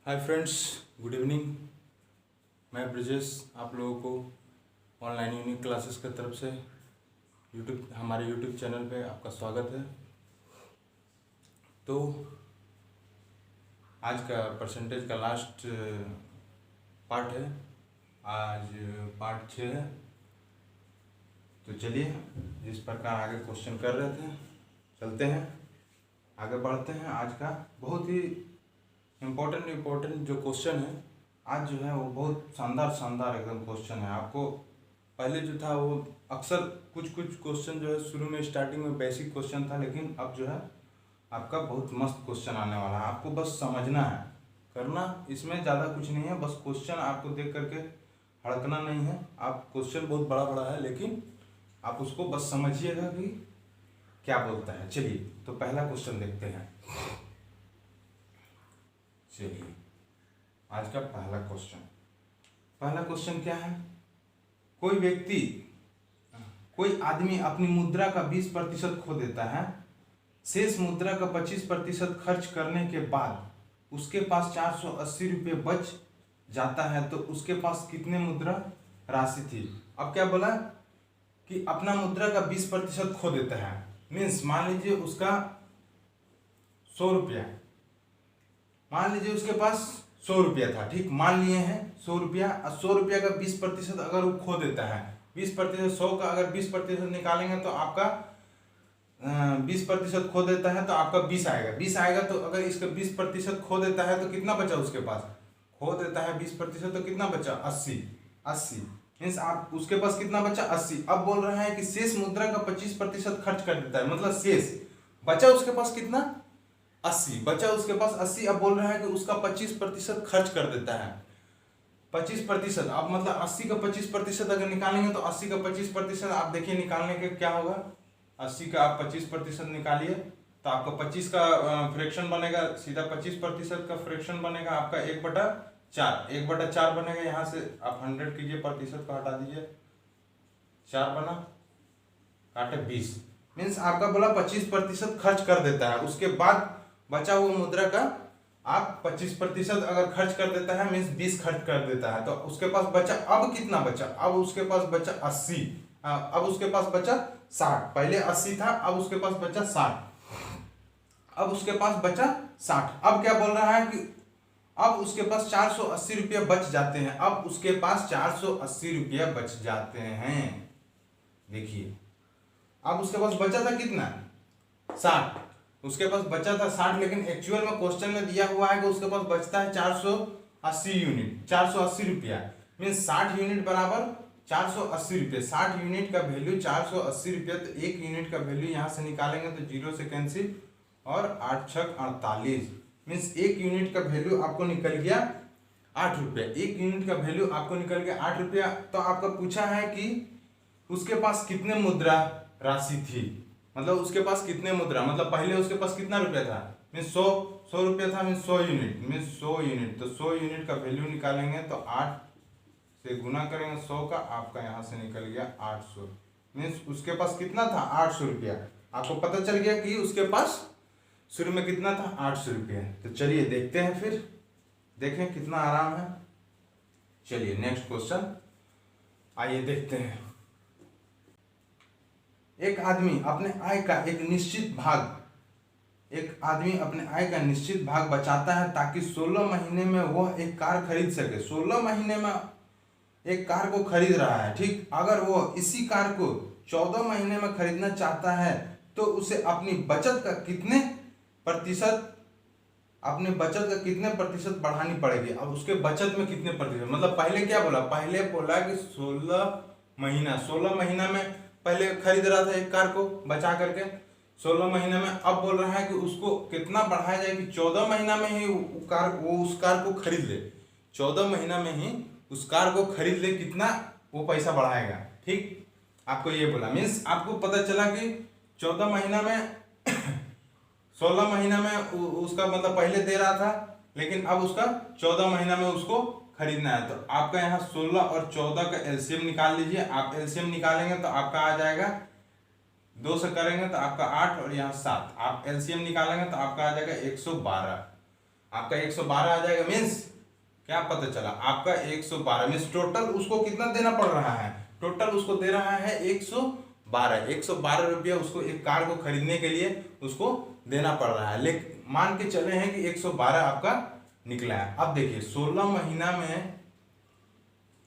Hi friends, good evening. मैं ब्रिजेश आप लोगों को ऑनलाइन यूनिक क्लासेस की तरफ से हमारे यूट्यूब चैनल पे आपका स्वागत है। तो आज का परसेंटेज का लास्ट पार्ट है, आज पार्ट 6 है। तो चलिए, जिस प्रकार आगे क्वेश्चन कर रहे थे चलते हैं, आगे बढ़ते हैं। आज का बहुत ही इम्पोर्टेंट जो क्वेश्चन है आज जो है वो बहुत शानदार एकदम क्वेश्चन है। आपको पहले जो था वो अक्सर कुछ क्वेश्चन जो है शुरू में स्टार्टिंग में बेसिक क्वेश्चन था, लेकिन अब जो है आपका बहुत मस्त क्वेश्चन आने वाला है। आपको बस समझना है, करना इसमें ज़्यादा कुछ नहीं है, बस क्वेश्चन आपको देख करके हड़कना नहीं है। आप क्वेश्चन बहुत बड़ा है, लेकिन आप उसको बस समझिएगा कि क्या बोलता है। चलिए, तो पहला क्वेश्चन देखते हैं। चलिए, आज का पहला क्वेश्चन क्या है। कोई आदमी अपनी मुद्रा का 20% खो देता है। शेष मुद्रा का 25% खर्च करने के बाद उसके पास 480 रुपये बच जाता है, तो उसके पास कितने मुद्रा राशि थी। अब क्या बोला कि अपना मुद्रा का 20% खो देता है, मीन्स मान लीजिए उसका 100 रुपया, मान लीजिए उसके पास 100 रुपया था, ठीक, मान लिए हैं 100 रुपया। 100 रुपया का 20% अगर वो खो देता है, 20% 100 का अगर 20% निकालेंगे तो आपका 20% खो देता है तो आपका 20 आएगा। 20 आएगा तो अगर इसका 20% खो देता है तो कितना बचा उसके पास, खो देता है 20% तो कितना बचा 80 मीन्स आप उसके पास कितना बचा 80। अब बोल रहा है कि शेष मुद्रा का 25% खर्च कर देता है, मतलब शेष बचा उसके पास कितना 80 बचा उसके पास 80। अब बोल रहा है कि उसका 25% खर्च कर देता है। 25%, अब मतलब 80 का 25% अगर निकालेंगे तो 80 का 25% आप देखिए निकालने के क्या होगा। 80 का आप 25% निकालिए तो आपका 25 का फ्रैक्शन बनेगा, सीधा 25% का फ्रैक्शन बनेगा आपका 1/4 बनेगा। यहाँ से आप 100 कीजिए, प्रतिशत को हटा दीजिए, 4 बना, काटे 20, मीन्स आपका बोला 25% खर्च कर देता है। उसके बाद बचा हुआ मुद्रा का आप 25% अगर खर्च कर देता है, मीन्स 20 खर्च कर देता है, तो उसके पास बचा, अब कितना बचा, अब उसके पास बचा 80, अब उसके पास बचा 60। पहले 80 था, अब उसके पास बचा 60, अब उसके पास बचा 60। अब क्या बोल रहा है कि अब उसके पास 480 रुपया बच जाते हैं। अब उसके पास 480 रुपया बच जाते हैं। देखिए, अब उसके पास बचा था कितना 60, उसके पास बचा था 60, लेकिन एक्चुअल में क्वेश्चन में दिया हुआ है कि उसके पास बचता है 480 यूनिट, 480 रुपया, मीन्स 60 यूनिट बराबर 480 रुपये। 60 यूनिट का वैल्यू 480 रुपये, तो 1 यूनिट का वैल्यू यहाँ से निकालेंगे तो 0 से कैंसिल, और 8 छक 48, मीन्स 1 यूनिट का वैल्यू आपको निकल गया 8 रुपया। 1 यूनिट का वैल्यू आपको निकल गया 8 रुपया। तो आपका पूछा है कि उसके पास कितने मुद्रा राशि थी, मतलब उसके पास कितने मुद्रा, मतलब पहले उसके पास कितना रुपया था, मीन्स 100 रुपया था, मीन्स 100 यूनिट, मीन्स 100 यूनिट, तो 100 यूनिट का वैल्यू निकालेंगे तो 8 से गुना करेंगे 100 का, आपका यहाँ से निकल गया 800, मीन्स उसके पास कितना था 800 रुपया। आपको पता चल गया कि उसके पास शुरू में कितना था 800 रुपया। तो चलिए देखते हैं, फिर देखें कितना आराम है। चलिए नेक्स्ट क्वेश्चन आइए देखते हैं। एक आदमी अपने आय का एक निश्चित भाग बचाता है ताकि 16 महीने में वह एक कार खरीद सके। 16 महीने में एक कार को खरीद रहा है, ठीक। अगर वो इसी कार को 14 महीने में खरीदना चाहता है तो उसे अपनी बचत का कितने प्रतिशत बढ़ानी पड़ेगी। अब उसके बचत में कितने प्रतिशत, मतलब पहले क्या बोला, पहले बोला कि 16 महीना में पहले खरीद रहा था एक कार को बचा करके 16 महीने में। अब बोल रहा है कि उसको कितना बढ़ाया जाए कि 14 महीना में ही वो उस कार को खरीद ले, 14 महीना में ही उस कार को खरीद ले, कितना वो पैसा बढ़ाएगा, ठीक। आपको ये बोला, मीन्स आपको पता चला कि 14 महीना में 16 महीना में उसका मतलब पहले दे रहा था, लेकिन अब उसका 14 महीना में उसको खरीदना है। तो आपका यहाँ 16 और 14 का एलसीएम निकाल लीजिए। आप एलसीएम निकालेंगे तो आपका आ जाएगा, 2 से करेंगे तो आपका 8 और यहाँ 7, आप एलसीएम निकालेंगे तो आपका आ जाएगा 112। आपका 112 आ जाएगा। मीन्स क्या पता चला, आपका 112 मीन्स टोटल उसको कितना देना पड़ रहा है, टोटल उसको दे रहा है 112 रुपया उसको एक कार को खरीदने के लिए उसको देना पड़ रहा है। लेकिन मान के चले हैं कि 112 आपका निकला है। अब देखिए 16 महीना में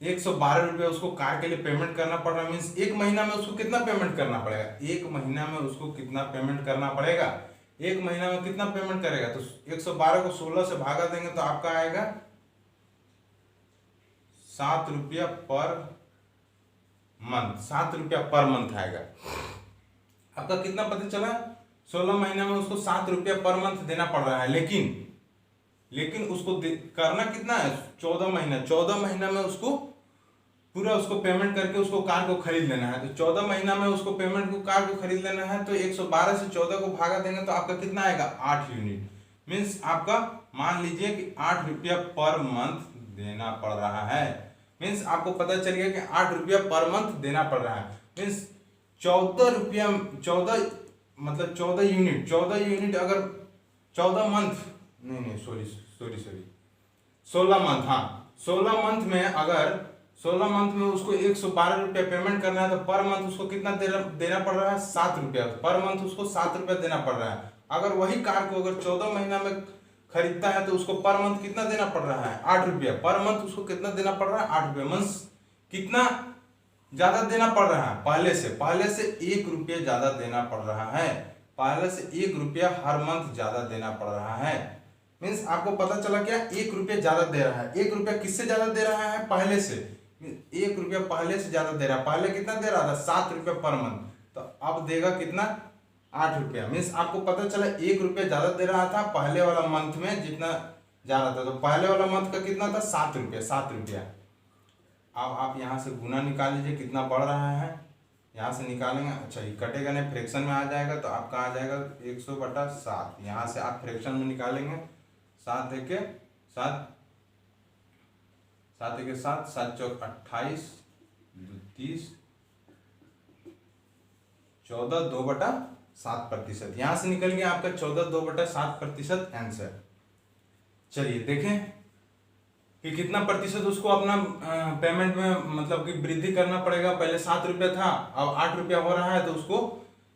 112 रुपया उसको कार के लिए पेमेंट करना पड़ रहा है। मीन्स एक महीना में उसको कितना पेमेंट करना पड़ेगा, एक महीना में उसको कितना पेमेंट करना पड़ेगा, एक महीना में कितना पेमेंट करेगा, तो 112 को 16 से भागा देंगे तो आपका आएगा 7 रुपया पर मंथ, 7 रुपया पर मंथ आएगा। आपका कितना पता चला, 16 महीने में उसको 7 रुपया पर मंथ देना पड़ रहा है। लेकिन उसको करना कितना है, 14 महीना, 14 महीना में उसको पूरा उसको पेमेंट करके उसको कार को खरीद लेना है। तो 14 महीना में उसको पेमेंट को कार को खरीद लेना है, तो 112 से 14 को भागा देंगे तो आपका कितना आएगा, 8 यूनिट। मीन्स आपका मान लीजिए कि 8 रुपया पर मंथ देना पड़ रहा है। मीन्स आपको पता चल गया कि 8 रुपया पर मंथ देना पड़ रहा है। मीन्स 14 रुपया, 14 मतलब 14 यूनिट अगर 14 मंथ, नहीं सॉरी 16 मंथ, हाँ 16 मंथ में, अगर 16 मंथ में उसको 112 रुपया पेमेंट करना है तो पर मंथ उसको कितना देना पड़ रहा है, 7 रुपया पर मंथ उसको 7 रुपया देना पड़ रहा है। अगर वही कार को अगर 14 महीना में खरीदता है तो उसको पर मंथ कितना देना पड़ रहा है, 8 रुपया पर मंथ उसको कितना देना पड़ रहा है, 8 रुपया। मंथ कितना ज्यादा देना पड़ रहा है, पहले से 1 रुपया ज्यादा देना पड़ रहा है, पहले से 1 रुपया हर मंथ ज्यादा देना पड़ रहा है। मीन्स आपको पता चला क्या, 1 रुपया ज्यादा दे रहा है। 1 रुपया किससे ज्यादा दे रहा है, पहले से 1 रुपया पहले से ज्यादा दे रहा है। पहले कितना दे रहा था, 7 रुपया पर मंथ, तो अब देगा कितना, 8 रुपया। मीन्स आपको पता चला 1 रुपया ज्यादा दे रहा था पहले वाला मंथ में जितना जा रहा था, तो पहले वाला मंथ का कितना था, 7 रुपया, 7 रुपया। अब आप यहाँ से गुना निकाल लीजिए कितना बढ़ रहा है, यहाँ से निकालेंगे, अच्छा ये कटेगा नहीं, फ्रैक्शन में आ जाएगा, तो आपका आ जाएगा 100/7। यहाँ से आप फ्रैक्शन में निकालेंगे, 7 1 7, 7 1 7, 7 चौक 28, 30, 14 2/7%। यहाँ से निकल गया आपका 14 2/7% आंसर। चलिए देखें कि कितना प्रतिशत उसको अपना पेमेंट में मतलब कि वृद्धि करना पड़ेगा। पहले 7 रुपया था, अब 8 रुपया हो रहा है, तो उसको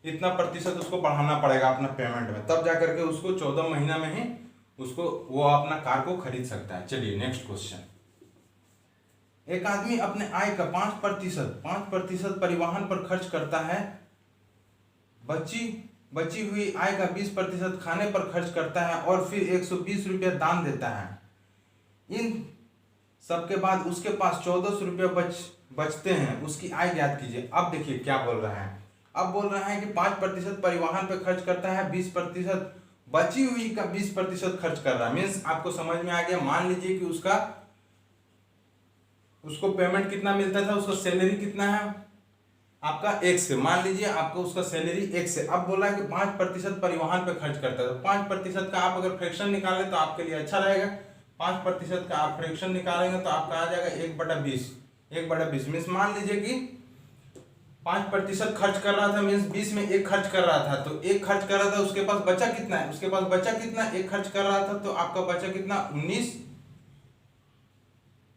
इतना प्रतिशत उसको बढ़ाना पड़ेगा अपना पेमेंट में, तब जाकर के उसको 14 महीना में ही उसको वो अपना कार को खरीद सकता है। चलिए नेक्स्ट क्वेश्चन। एक आदमी अपने आय का 5% परिवहन पर खर्च करता है, बची हुई आय का 20% खाने पर खर्च करता है और फिर 120 रुपया दान देता है। इन सबके बाद उसके पास 1400 रुपया बचते हैं, उसकी आय ज्ञात कीजिए। अब देखिए क्या बोल रहा है, अब बोल रहा है कि 5% परिवहन पे खर्च करता है, 20% बची हुई का 20% खर्च कर रहा है। मीन्स आपको समझ में आ गया। मान लीजिए कि उसको पेमेंट कितना मिलता था, उसका सैलरी कितना है आपका 1 से, मान लीजिए आपको उसका सैलरी 1 से। अब बोला है कि 5% परिवहन पे खर्च करता है, तो 5% का आप अगर फ्रैक्शन निकालें तो आपके लिए अच्छा रहेगा। 5% का आप फ्रैक्शन निकालेंगे तो आपका आ जाएगा 1/20। मीन्स मान लीजिए कि 5% खर्च कर रहा था, मीन्स 20 में 1 खर्च कर रहा था, तो 1 खर्च कर रहा था, उसके पास बचा कितना है, उसके पास बचा कितना, 1 खर्च कर रहा था तो आपका बचा कितना,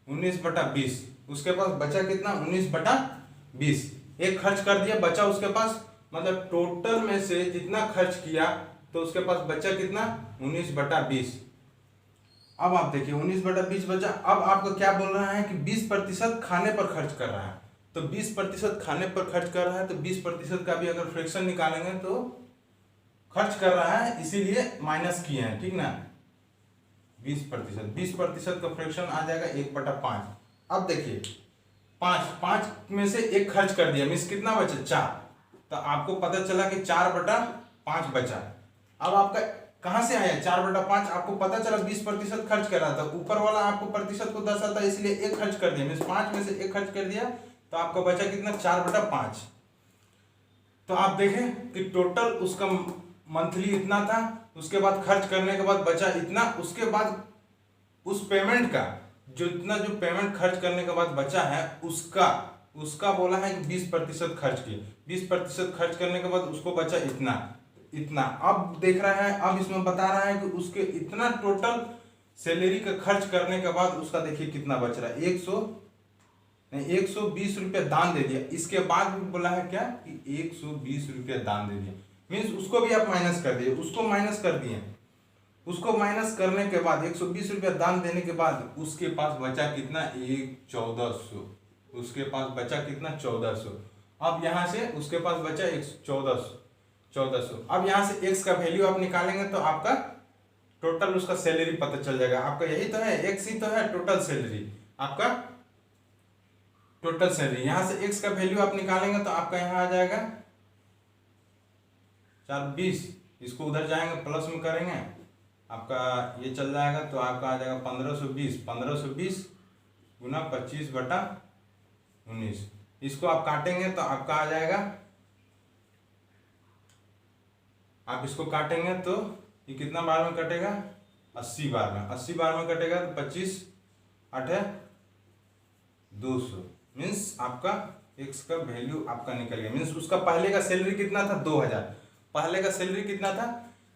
19/20। उसके पास बचा कितना, 19/20। 1 खर्च कर दिया, बचा उसके पास, मतलब टोटल में से जितना खर्च किया तो उसके पास बचा कितना, 19/20। अब आप देखिए 19/20 बचा। अब आपको क्या बोल रहा है कि 20% खाने पर खर्च कर रहा है, तो 20% खाने पर खर्च कर रहा है, तो 20% का भी अगर फ्रैक्शन निकालेंगे तो खर्च कर रहा है, इसीलिए माइनस किए हैं, ठीक ना। 20% का फ्रैक्शन आ जाएगा 1/5। अब देखिए 5 में से 1 खर्च कर दिया, मीन्स कितना बचा, 4। तो आपको पता चला कि 4/5 बचा। अब आपका कहां से आया 4/5, आपको पता चला 20% खर्च कर रहा था, ऊपर वाला आपको प्रतिशत को दर्शाता है, इसलिए 1 खर्च कर दिया, मीन्स 5 में से 1 खर्च कर दिया, तो आपका बचा कितना, 4/5। तो आप देखें कि टोटल उसका मंथली इतना था, उसके बाद खर्च करने के बाद बचा इतना, उसके बाद उस पेमेंट का जो पेमेंट खर्च करने के बाद बचा है उसका बोला है कि 20% खर्च किए, 20% खर्च करने के बाद उसको बचा इतना। इतना। अब देख रहा है, अब इसमें बता रहा है कि उसके इतना टोटल सैलरी का खर्च करने के बाद उसका देखिए कितना बच रहा है, 120 रुपया दान दे दिया। इसके बाद भी बोला है क्या कि 120 रुपया दान दे दिया, मीन्स उसको भी आप माइनस कर दिए, उसको माइनस कर दिए। उसको माइनस करने के बाद 120 रुपया दान देने के बाद उसके पास बचा कितना, 1400। उसके पास बचा कितना, 1400। अब यहाँ से उसके पास बचा 1400। अब यहाँ से एक्स का वैल्यू आप निकालेंगे तो आपका टोटल उसका सैलरी पता चल जाएगा। आपका यही तो है, एक्स ही तो है टोटल सैलरी, आपका टोटल सैलरी। यहाँ से एक्स का वैल्यू आप निकालेंगे तो आपका यहाँ आ जाएगा 420। इसको उधर जाएंगे प्लस में करेंगे, आपका ये चल जाएगा तो आपका आ जाएगा 1520 गुना 25/19। इसको आप काटेंगे तो आपका आ जाएगा, आप इसको काटेंगे तो ये कितना बार में कटेगा, 80 बार में। 80 बार में कटेगा तो 25 8 200, मीन्स आपका एक्स का वैल्यू आपका निकल गया। मीन्स उसका पहले का सैलरी कितना था, 2000। पहले का सैलरी कितना था,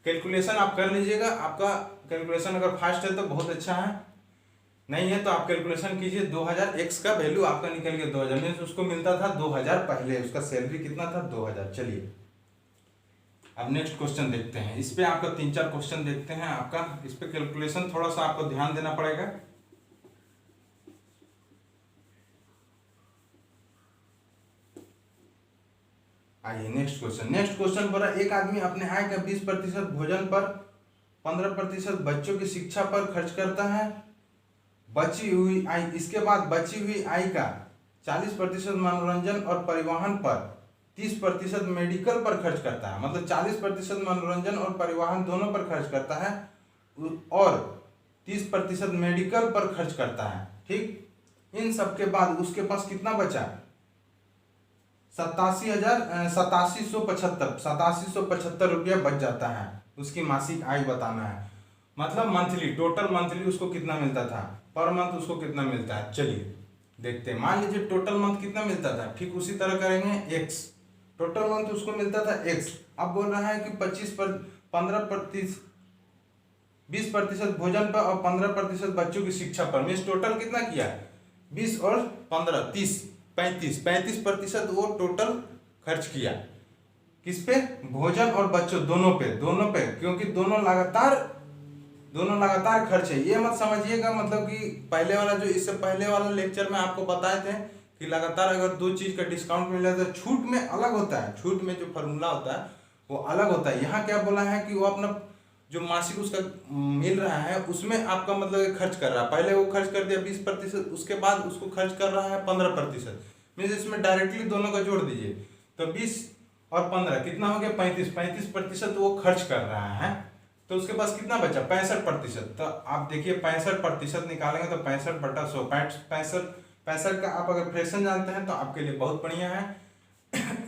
कैलकुलेशन आप कर लीजिएगा। आपका कैलकुलेशन अगर फास्ट है तो बहुत अच्छा है, नहीं है तो आप कैलकुलेशन कीजिए। 2000 एक्स का वैल्यू आपका निकल गया 2000, मीन्स उसको मिलता था 2000 पहले, उसका सैलरी कितना था, 2000। चलिए अब नेक्स्ट क्वेश्चन देखते हैं। इस पे आपका 3-4 क्वेश्चन देखते हैं। आपका इस पे कैलकुलेशन थोड़ा सा आपको ध्यान देना पड़ेगा। आइए नेक्स्ट क्वेश्चन बोला, एक आदमी अपने आय का 20% भोजन पर, 15% बच्चों की शिक्षा पर खर्च करता है। बची हुई आय, इसके बाद बची हुई आय का 40% मनोरंजन और परिवहन पर, 30% मेडिकल पर खर्च करता है। मतलब 40% मनोरंजन और परिवहन दोनों पर खर्च करता है और 30% मेडिकल पर खर्च करता है। ठीक, इन सब के बाद उसके पास कितना बचा, 87,775 रुपया बच जाता है। उसकी मासिक आय बताना है, मतलब मंथली, टोटल मंथली उसको कितना मिलता था, पर मंथ उसको कितना मिलता है। चलिए देखते हैं। मान लीजिए टोटल मंथ कितना मिलता था, ठीक उसी तरह करेंगे एक्स। टोटल मंथ उसको मिलता था एक्स। अब बोल रहा है कि 20% भोजन पर और 15% बच्चों की शिक्षा पर। मीन्स टोटल कितना किया, 20 और 15 30 35% वो टोटल खर्च किया। किस पे, भोजन और बच्चों दोनों पे, क्योंकि दोनों लगातार खर्च है। ये मत समझिएगा मतलब कि पहले वाला जो, इससे पहले वाला लेक्चर में आपको बताए थे कि लगातार अगर 2 चीज का डिस्काउंट मिल जाता है, छूट में अलग होता है, छूट में जो फॉर्मूला होता है वो अलग होता है। यहाँ क्या बोला है कि वो अपना जो मासिक उसका मिल रहा है उसमें आपका मतलब खर्च कर रहा है। पहले वो खर्च कर दिया 20%, उसके बाद उसको खर्च कर रहा है 15%। मीन्स इसमें डायरेक्टली दोनों का जोड़ दीजिए तो 20 और 15 कितना हो गया, 35% वो खर्च कर रहा है। तो उसके पास कितना बचा, 65%। तो आप देखिए 65% निकालेंगे तो 65/100, 65 का आप अगर फ्रैक्शन जानते हैं तो आपके लिए बहुत बढ़िया है।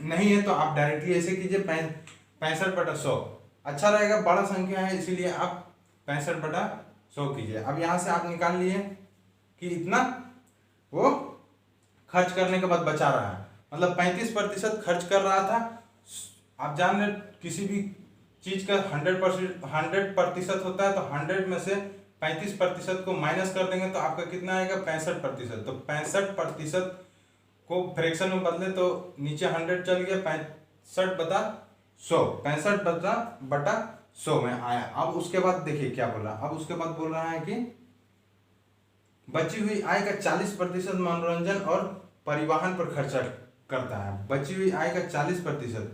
नहीं है तो आप डायरेक्टली ऐसे कीजिए, 65/100 अच्छा रहेगा, बड़ा संख्या है इसीलिए आप 65/100 कीजिए। अब यहाँ से आप निकाल लिए कि इतना वो खर्च करने के बाद बचा रहा है, मतलब 35% खर्च कर रहा था। आप जान रहे किसी भी चीज का 100% होता है तो 100 में से 35% को माइनस कर देंगे तो आपका कितना आएगा, 65%। तो 65% को फ्रैक्शन में बदले तो नीचे 100 चल गया, 65/100 में आया। अब उसके बाद देखिए क्या बोला, अब उसके बाद बोल रहा है कि बची हुई आय का 40% मनोरंजन और परिवहन पर खर्चा करता है। बची हुई आय का 40%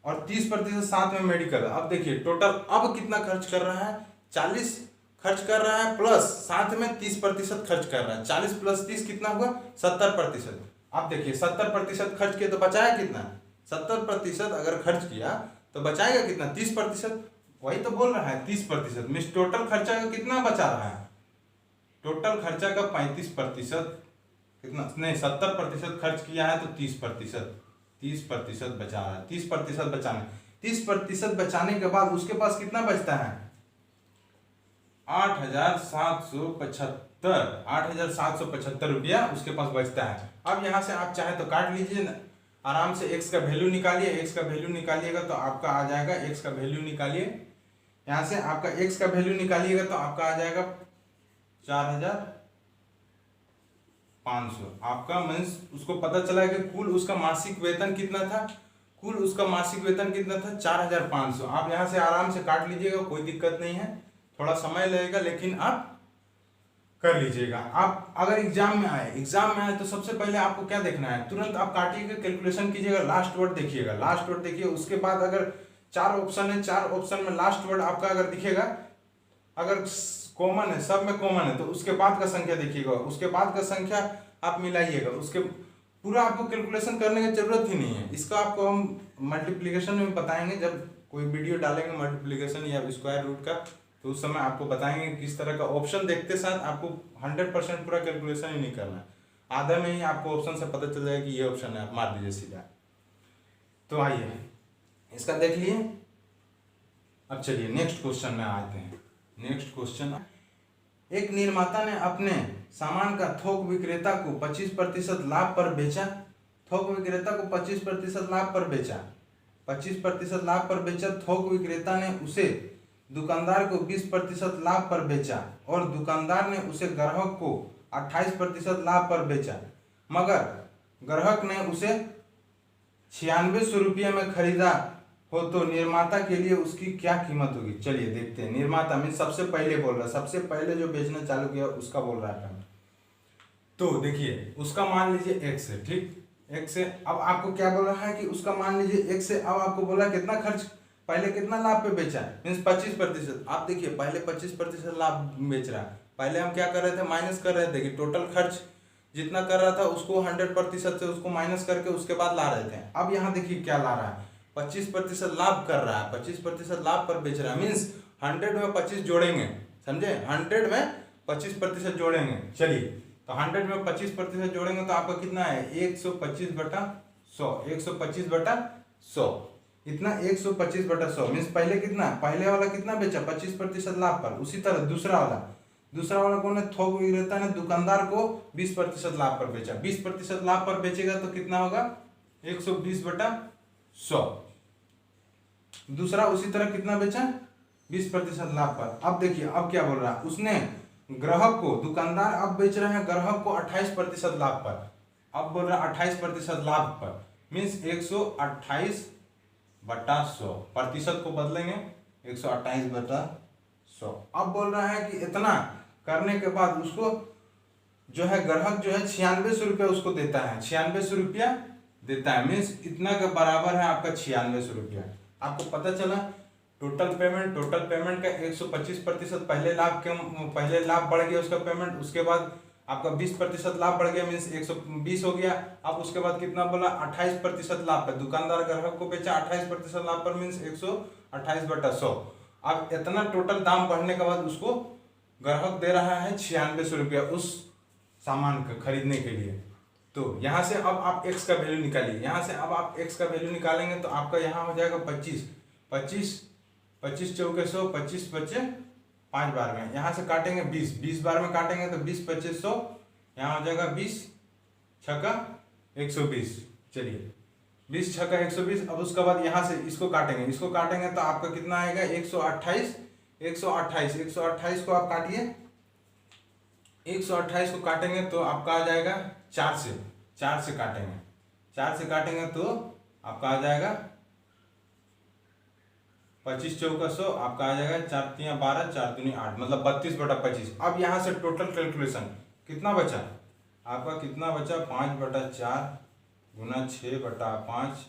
और 30% साथ में मेडिकल। अब देखिए टोटल अब कितना खर्च कर रहा है, 40 खर्च कर रहा है प्लस साथ में 30% खर्च कर रहा है। 40 + 30 कितना हुआ, 70%। अब देखिए 70% खर्च किया तो बचाया कितना, 70% अगर खर्च किया तो बचाएगा कितना, 30%। वही तो बोल रहा है 30%। मीन्स टोटल खर्चा का कितना बचा रहा है, टोटल खर्चा का 35% कितना, नहीं 70% खर्च किया है तो 30% बचा रहा है। 30% बचाने के बाद उसके पास कितना बचता है, 8,775 रुपया उसके पास बचता है। अब यहाँ से आप चाहे तो काट लीजिए, आराम से x का वैल्यू निकालिए। x का वैल्यू निकालिएगा तो आपका आ जाएगा, x का वैल्यू निकालिए, यहाँ से आपका x का वैल्यू निकालिएगा तो आपका आ जाएगा 4,500। आपका मीन्स उसको पता चला कि कुल उसका मासिक वेतन कितना था, कुल उसका मासिक वेतन कितना था 4,500। आप यहाँ से आराम से काट लीजिएगा, कोई दिक्कत नहीं है, थोड़ा समय लगेगा लेकिन आप कर लीजिएगा। आप अगर एग्जाम में आए तो सबसे पहले आपको क्या देखना है, तुरंत आप काटिएगा, कैलकुलेशन कीजिएगा, लास्ट वर्ड देखिएगा, लास्ट वर्ड देखिए। उसके बाद अगर 4 ऑप्शन है, 4 ऑप्शन में लास्ट वर्ड आपका अगर दिखेगा, अगर कॉमन है, सब में कॉमन है, तो उसके बाद का संख्या देखिएगा, उसके बाद का संख्या आप मिलाइएगा। उसके पूरा आपको कैलकुलेशन करने की जरूरत ही नहीं है, इसका आपको हम मल्टीप्लिकेशन में बताएंगे, जब कोई वीडियो डालेंगे मल्टीप्लिकेशन या स्क्वायर रूट का, तो उस समय आपको बताएंगे किस तरह का। ऑप्शन देखते साथ आपको 100% पूरा कैलकुलेशन ही नहीं करना है, आधा में ही आपको ऑप्शन से पता चल जाएगा कि ये ऑप्शन है, आप मार दीजिए सीधा। तो आइए इसका देख लिए। अब चलिए नेक्स्ट क्वेश्चन में आते हैं। नेक्स्ट क्वेश्चन, एक निर्माता ने अपने सामान का थोक विक्रेता को 25% लाभ पर बेचा। थोक विक्रेता को 25% लाभ पर बेचा, 25% लाभ पर बेचा। थोक विक्रेता ने उसे दुकानदार को 20% लाभ पर बेचा और दुकानदार ने उसे ग्राहक को 28% लाभ पर बेचा, मगर ग्राहक ने उसे 9600 रुपये में खरीदा हो, तो निर्माता के लिए उसकी क्या कीमत होगी। चलिए देखते हैं। निर्माता में सबसे पहले बोल रहा है, सबसे पहले जो बेचना चालू किया उसका बोल रहा है। तो देखिए उसका मान लीजिए x है, ठीक, x से। अब आपको क्या बोल रहा है कि उसका मान लीजिए x से, अब आपको बोला कितना खर्च, पहले कितना लाभ पे बेचा, मीन्स 25%। आप देखिए पहले 25% लाभ बेच रहा है, पहले हम क्या कर रहे थे, माइनस कर रहे थे कि टोटल खर्च जितना कर रहा था उसको 100% से उसको माइनस करके उसके बाद ला रहे थे। अब यहाँ देखिए क्या ला रहा है, 25% लाभ कर रहा है, 25% लाभ पर बेच रहा है, मीन्स 100 में 25 जोड़ेंगे, समझे, 100 में 25% जोड़ेंगे। चलिए तो 100 में 25% जोड़ेंगे तो आपका कितना है, 125/100, 125/100, इतना 125/100 मीन्स पहले कितना, पहले वाला कितना बेचा, 25% लाभ पर। उसी तरह दूसरा वाला कौन है, थोक विक्रेता ने दुकानदार को 20% लाभ पर बेचा। 20% लाभ पर बेचेगा तो कितना होगा, 120/100। दूसरा उसी तरह कितना बेचा, 20% लाभ पर। अब देखिए अब क्या बोल रहा है, उसने ग्राहक को, दुकानदार अब बेच रहे हैं ग्राहक को 28% लाभ पर। अब बोल रहा है 28% लाभ पर, मीन्स 128/100, प्रतिशत को बदलेंगे 128/100। अब बोल रहा है कि इतना करने के बाद उसको जो है ग्राहक जो है 9600 रुपया उसको देता है, 9600 रुपया देता है, मीन्स इतना के बराबर है आपका 9600 रुपया। आपको पता चला टोटल पेमेंट का 125% पहले लाभ बढ़ गया उसका पेमेंट, उसके बाद आपका 20% लाभ बढ़ गया, मीन्स 120 हो गया। अब उसके बाद कितना बोला, 28% लाभ पर, दुकानदार ग्राहक को बेचा 28% लाभ पर, मीन्स 128/100। अब इतना टोटल दाम बढ़ने के बाद उसको ग्राहक दे रहा है 9600 रुपया उस सामान को खरीदने के लिए। तो यहाँ से अब आप x का वैल्यू निकालिए, यहाँ से अब आप x का वैल्यू निकालेंगे तो आपका यहाँ हो जाएगा 25 चौके 100, 25 बचे 5 बार में, यहाँ से काटेंगे 20 बार में काटेंगे तो 20 25 100, यहाँ हो जाएगा 20 छक्का 120। चलिए 20 छक्का 120। अब उसके बाद यहाँ से इसको काटेंगे तो आपका कितना आएगा, 128 को आप काटिए, 128 को काटेंगे तो आपका आ जाएगा 4 से काटेंगे तो आपका आ जाएगा 25 चौका 100, आपका आ जाएगा 4 तिया 12, 4 दूनी 8, मतलब 32/25। अब यहाँ से टोटल कैलकुलेशन कितना बचा, आपका कितना बचा, 5/4 गुना 6/5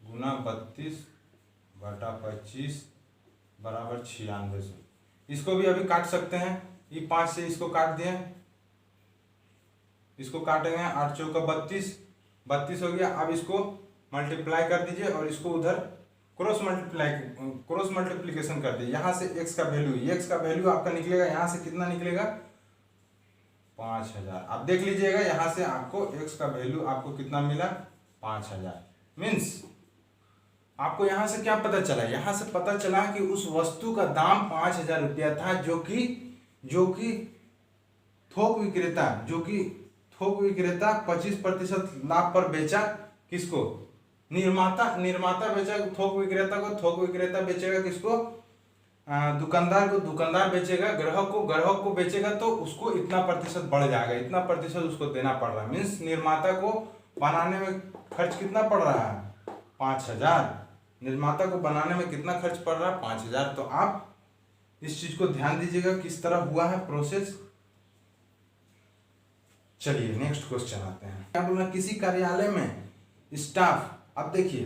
गुना 32/25 बराबर 9600। इसको भी अभी काट सकते हैं, ये 5 से इसको काट दिए, इसको काटेंगे 8 चौका 32 हो गया। अब इसको मल्टीप्लाई कर दीजिए और इसको उधर क्रॉस मल्टीप्लिकेशन कर दिए। यहाँ से x का वैल्यू आपका निकलेगा, यहाँ से कितना निकलेगा, 5000। आप देख लीजिएगा यहाँ से आपको x का वैल्यू आपको कितना मिला, 5000। मीन्स आपको यहाँ से क्या पता चला, यहाँ से पता चला कि उस वस्तु का दाम 5000 रुपया था, जो कि थोक विक्रेता 25% लाभ पर बेचा, किसको? निर्माता बेचेगा थोक विक्रेता को, थोक विक्रेता बेचेगा किसको? दुकानदार को, दुकानदार बेचेगा ग्राहक को बेचेगा, तो उसको इतना प्रतिशत बढ़ जाएगा, इतना प्रतिशत उसको देना पड़ रहा है। मीन्स निर्माता को बनाने में खर्च कितना पड़ रहा है? 5,000। निर्माता को बनाने में कितना खर्च पड़ रहा है? 5,000। तो आप इस चीज को ध्यान दीजिएगा किस तरह हुआ है प्रोसेस। चलिए नेक्स्ट क्वेश्चन आते हैं। क्या बोलना? किसी कार्यालय में स्टाफ, अब देखिए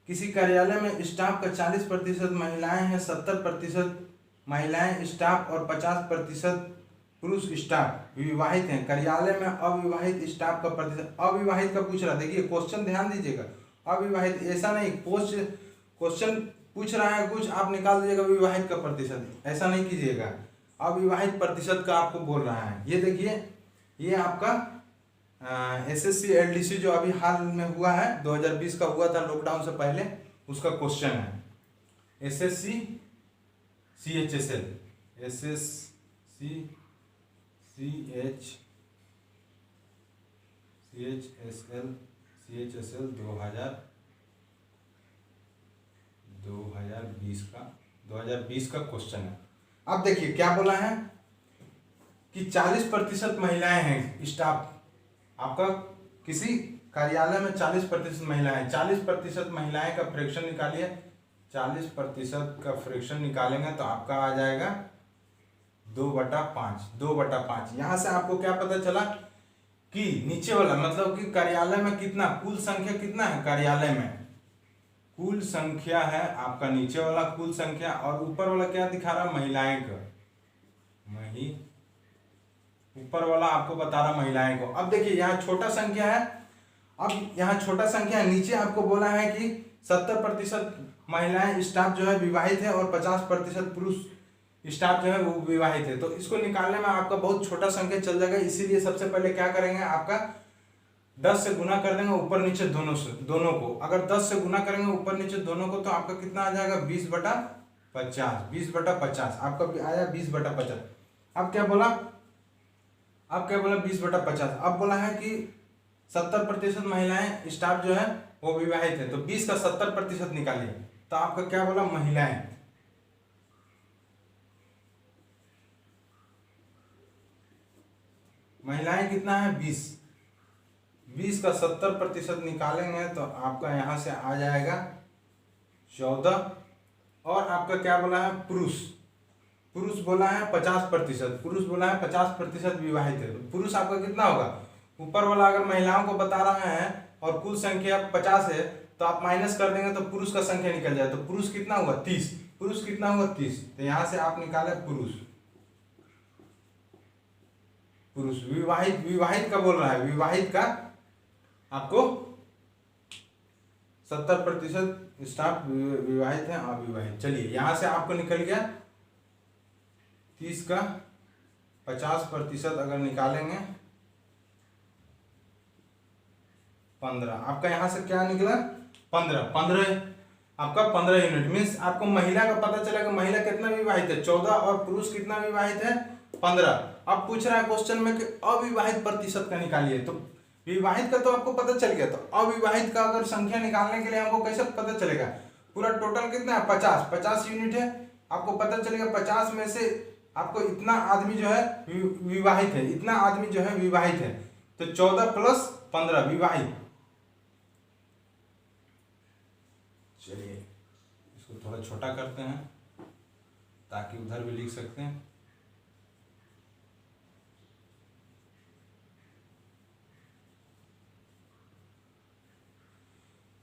किसी कार्यालय में स्टाफ का 40% महिलाएं हैं, 70% महिलाएं स्टाफ और 50% पुरुष स्टाफ विवाहित हैं। कार्यालय में अविवाहित स्टाफ का प्रतिशत, अविवाहित का पूछ रहा, देखिए क्वेश्चन ध्यान दीजिएगा, अविवाहित ऐसा नहीं क्वेश्चन पूछ रहा है कुछ, आप निकाल दीजिएगा विवाहित का प्रतिशत, ऐसा नहीं कीजिएगा। अविवाहित प्रतिशत का आपको बोल रहा है। ये देखिए ये आपका SSC LDC जो अभी हाल में हुआ है, 2020 का हुआ था लॉकडाउन से पहले, उसका क्वेश्चन है। SSC CHSL 2020 का क्वेश्चन है। अब देखिए क्या बोला है कि 40% महिलाएं हैं स्टाफ, आपका किसी कार्यालय में 40% महिलाएं, 40% महिलाएं का फ्रैक्शन निकालिए, 40% का फ्रैक्शन निकालेंगे तो आपका आ जाएगा 2/5, 2/5। यहाँ से आपको क्या पता चला कि नीचे वाला मतलब कि कार्यालय में कितना, कुल संख्या कितना है कार्यालय में, कुल संख्या है आपका नीचे वाला कुल संख्या, और ऊपर वाला क्या दिखा रहा? महिलाएं का, ऊपर वाला आपको बता रहा महिलाएं को। अब देखिए यहाँ छोटा संख्या है, अब यहाँ छोटा संख्या है, नीचे आपको बोला है कि 70% महिलाएं स्टाफ जो है विवाहित है और 50% पुरुष स्टाफ जो है वो विवाहित है। तो इसको निकालने में आपका बहुत छोटा संख्या चल जाएगा, इसीलिए सबसे पहले क्या करेंगे, आपका 10 से गुना कर देंगे ऊपर नीचे दोनों को। अगर 10 से गुना करेंगे ऊपर नीचे दोनों को तो आपका कितना आ जाएगा? 20/50, 20/50 आपका आया 20/50। अब क्या बोला? 20/50। अब बोला है कि 70% महिलाएं स्टाफ जो है वो विवाहित है, तो 20 का 70% निकालिए, तो आपका क्या बोला? महिलाएं कितना है? 20 का 70% निकालेंगे तो आपका यहां से आ जाएगा 14। और आपका क्या बोला है? पुरुष बोला है 50%, पुरुष बोला है 50% विवाहित है, तो पुरुष आपका कितना होगा? ऊपर वाला अगर महिलाओं को बता रहा है और कुल संख्या 50 है तो आप माइनस कर देंगे तो पुरुष का संख्या निकल जाए, तो पुरुष कितना हुआ? 30। पुरुष कितना हुआ? 30। तो यहां से आप निकाले पुरुष विवाहित का बोल रहा है, विवाहित का आपको 70% स्टाफ विवाहित है, अविवाहित। चलिए यहां से आपको निकल गया 30 का 50% अगर निकालेंगे 15, आपका यहां से क्या निकला? 15 आपका 15 यूनिट। मीन्स आपको महिला का पता चलेगा, महिला कितना विवाहित है? 14, और पुरुष कितना विवाहित है? 15। अब पूछ रहा है क्वेश्चन में कि अविवाहित प्रतिशत का निकालिए, तो विवाहित का तो आपको पता चल गया, तो अविवाहित का अगर संख्या निकालने के लिए हमको कैसे पता चलेगा? पूरा टोटल कितना है? 50 यूनिट है, आपको पता चलेगा 50 में से आपको इतना आदमी जो है विवाहित है, इतना आदमी जो है विवाहित है, तो 14 + 15 विवाहित। चलिए इसको थोड़ा छोटा करते हैं ताकि उधर भी लिख सकते हैं।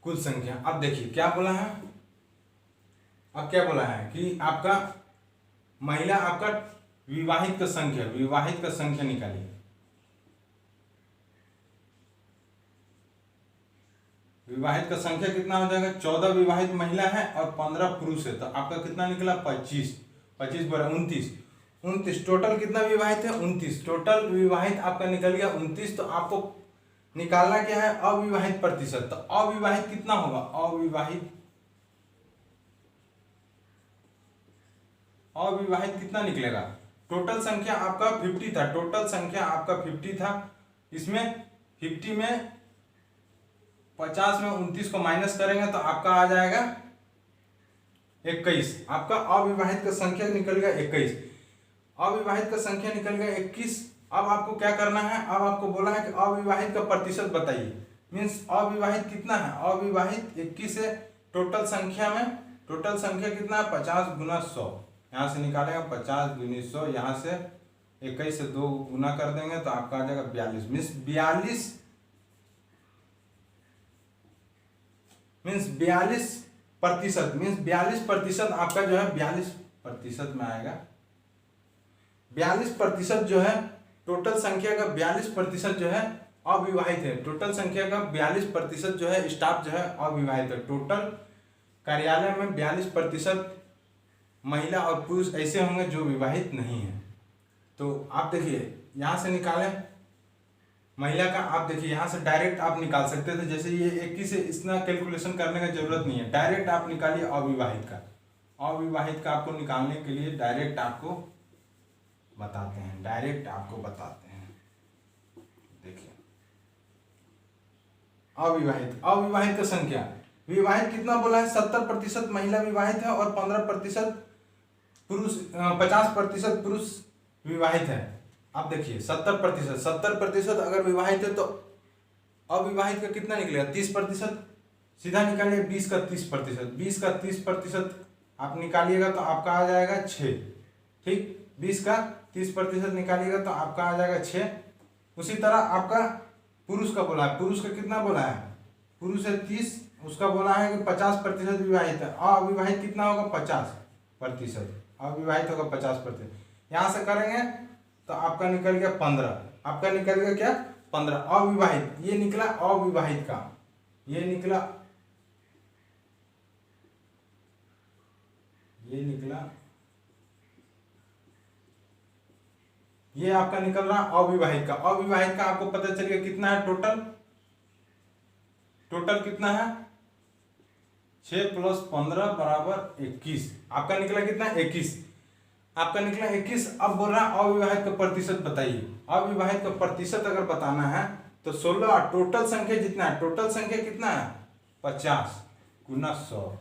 कुल संख्या, अब देखिए क्या बोला है, अब क्या बोला है कि आपका महिला, आपका विवाहित का संख्या निकालिए। विवाहित का संख्या कितना हो जाएगा? 14 विवाहित महिला है और 15 पुरुष है, तो आपका कितना निकला? 25 29 टोटल कितना विवाहित है? 29। टोटल विवाहित आपका निकल गया 29। तो आपको निकालना क्या है? अविवाहित प्रतिशत। तो अविवाहित कितना होगा? अविवाहित कितना निकलेगा? टोटल संख्या आपका 50 था, इसमें 50 में 50 में 29 को माइनस करेंगे तो आपका आ जाएगा 21। आपका अविवाहित का संख्या निकल गया 21। अविवाहित का संख्या निकल गया 21। अब आपको क्या करना है, अब आपको बोला है कि अविवाहित का प्रतिशत बताइए। मीन्स अविवाहित कितना है, अविवाहित 21 है। टोटल संख्या में टोटल संख्या कितना है, 50 गुना 100। यहाँ से निकालेगा 50 गुनी 100, यहाँ से 21 से 2 गुना कर देंगे तो आपका आ जाएगा 42। मीन्स 42% मीन्स 42% आपका जो है 42% में आएगा। 42% जो है टोटल संख्या का 42% जो है अविवाहित है। टोटल संख्या का 42% जो है स्टाफ जो है अविवाहित है। टोटल कार्यालय में 42% महिला और पुरुष ऐसे होंगे जो विवाहित नहीं है। तो आप देखिए यहाँ से निकालें महिला का, आप देखिए यहाँ से डायरेक्ट आप निकाल सकते थे। जैसे ये 21 से इतना कैलकुलेशन करने का जरूरत नहीं है, डायरेक्ट आप निकालिए अविवाहित का। अविवाहित का आपको निकालने के लिए डायरेक्ट आपको बताते हैं, देखिए अविवाहित का संख्या, विवाहित कितना बोला है, 70% महिला विवाहित है और 15% पुरुष, 50% पुरुष विवाहित है। आप देखिए 70% अगर विवाहित है तो अविवाहित का कितना निकलेगा, 30%। सीधा निकालिए 20 का 30%, 20 का 30% आप निकालिएगा तो आपका आ जाएगा 6। ठीक, 20 का 30% निकालिएगा तो आपका आ जाएगा 6। उसी तरह आपका पुरुष का बोला है, पुरुष का कितना बोला है, पुरुष है 30, उसका बोला है कि 50% विवाहित है। अविवाहित कितना होगा, 50%। अविवाहित होगा 50%। यहाँ से करेंगे तो आपका निकल गया 15। आपका निकल गया क्या, 15। अविवाहित ये निकला, अविवाहित का ये निकला, ये आपका निकल रहा अविवाहित का। अविवाहित का आपको पता चल गया कितना है, टोटल कितना है, 6 + 15 = 21। आपका निकला कितना, 21। आपका निकला 21। अब बोल रहा है अविवाहित का प्रतिशत बताइए। अविवाहित का प्रतिशत अगर बताना है तो 16। टोटल संख्या जितना है, टोटल संख्या कितना है, 50 गुना 100,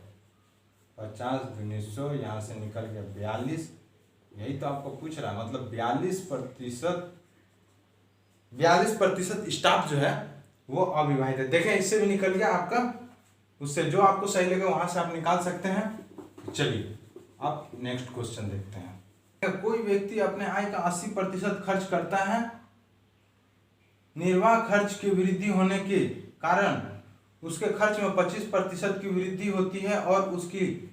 50 गुनी 100, यहाँ से निकल गया 42। यही तो आपको पूछ रहा है, मतलब 42% स्टाफ जो है वो अविवाहित है। देखें इससे भी निकल गया आपका, उससे जो आपको सही लगे वहां से आप निकाल सकते हैं। चलिए अब नेक्स्ट क्वेश्चन देखते हैं। कोई व्यक्ति अपने आय का 80% खर्च करता है। निर्वाह खर्च की वृद्धि होने के कारण उसके खर्च में 25% की वृद्धि होती है और उसकी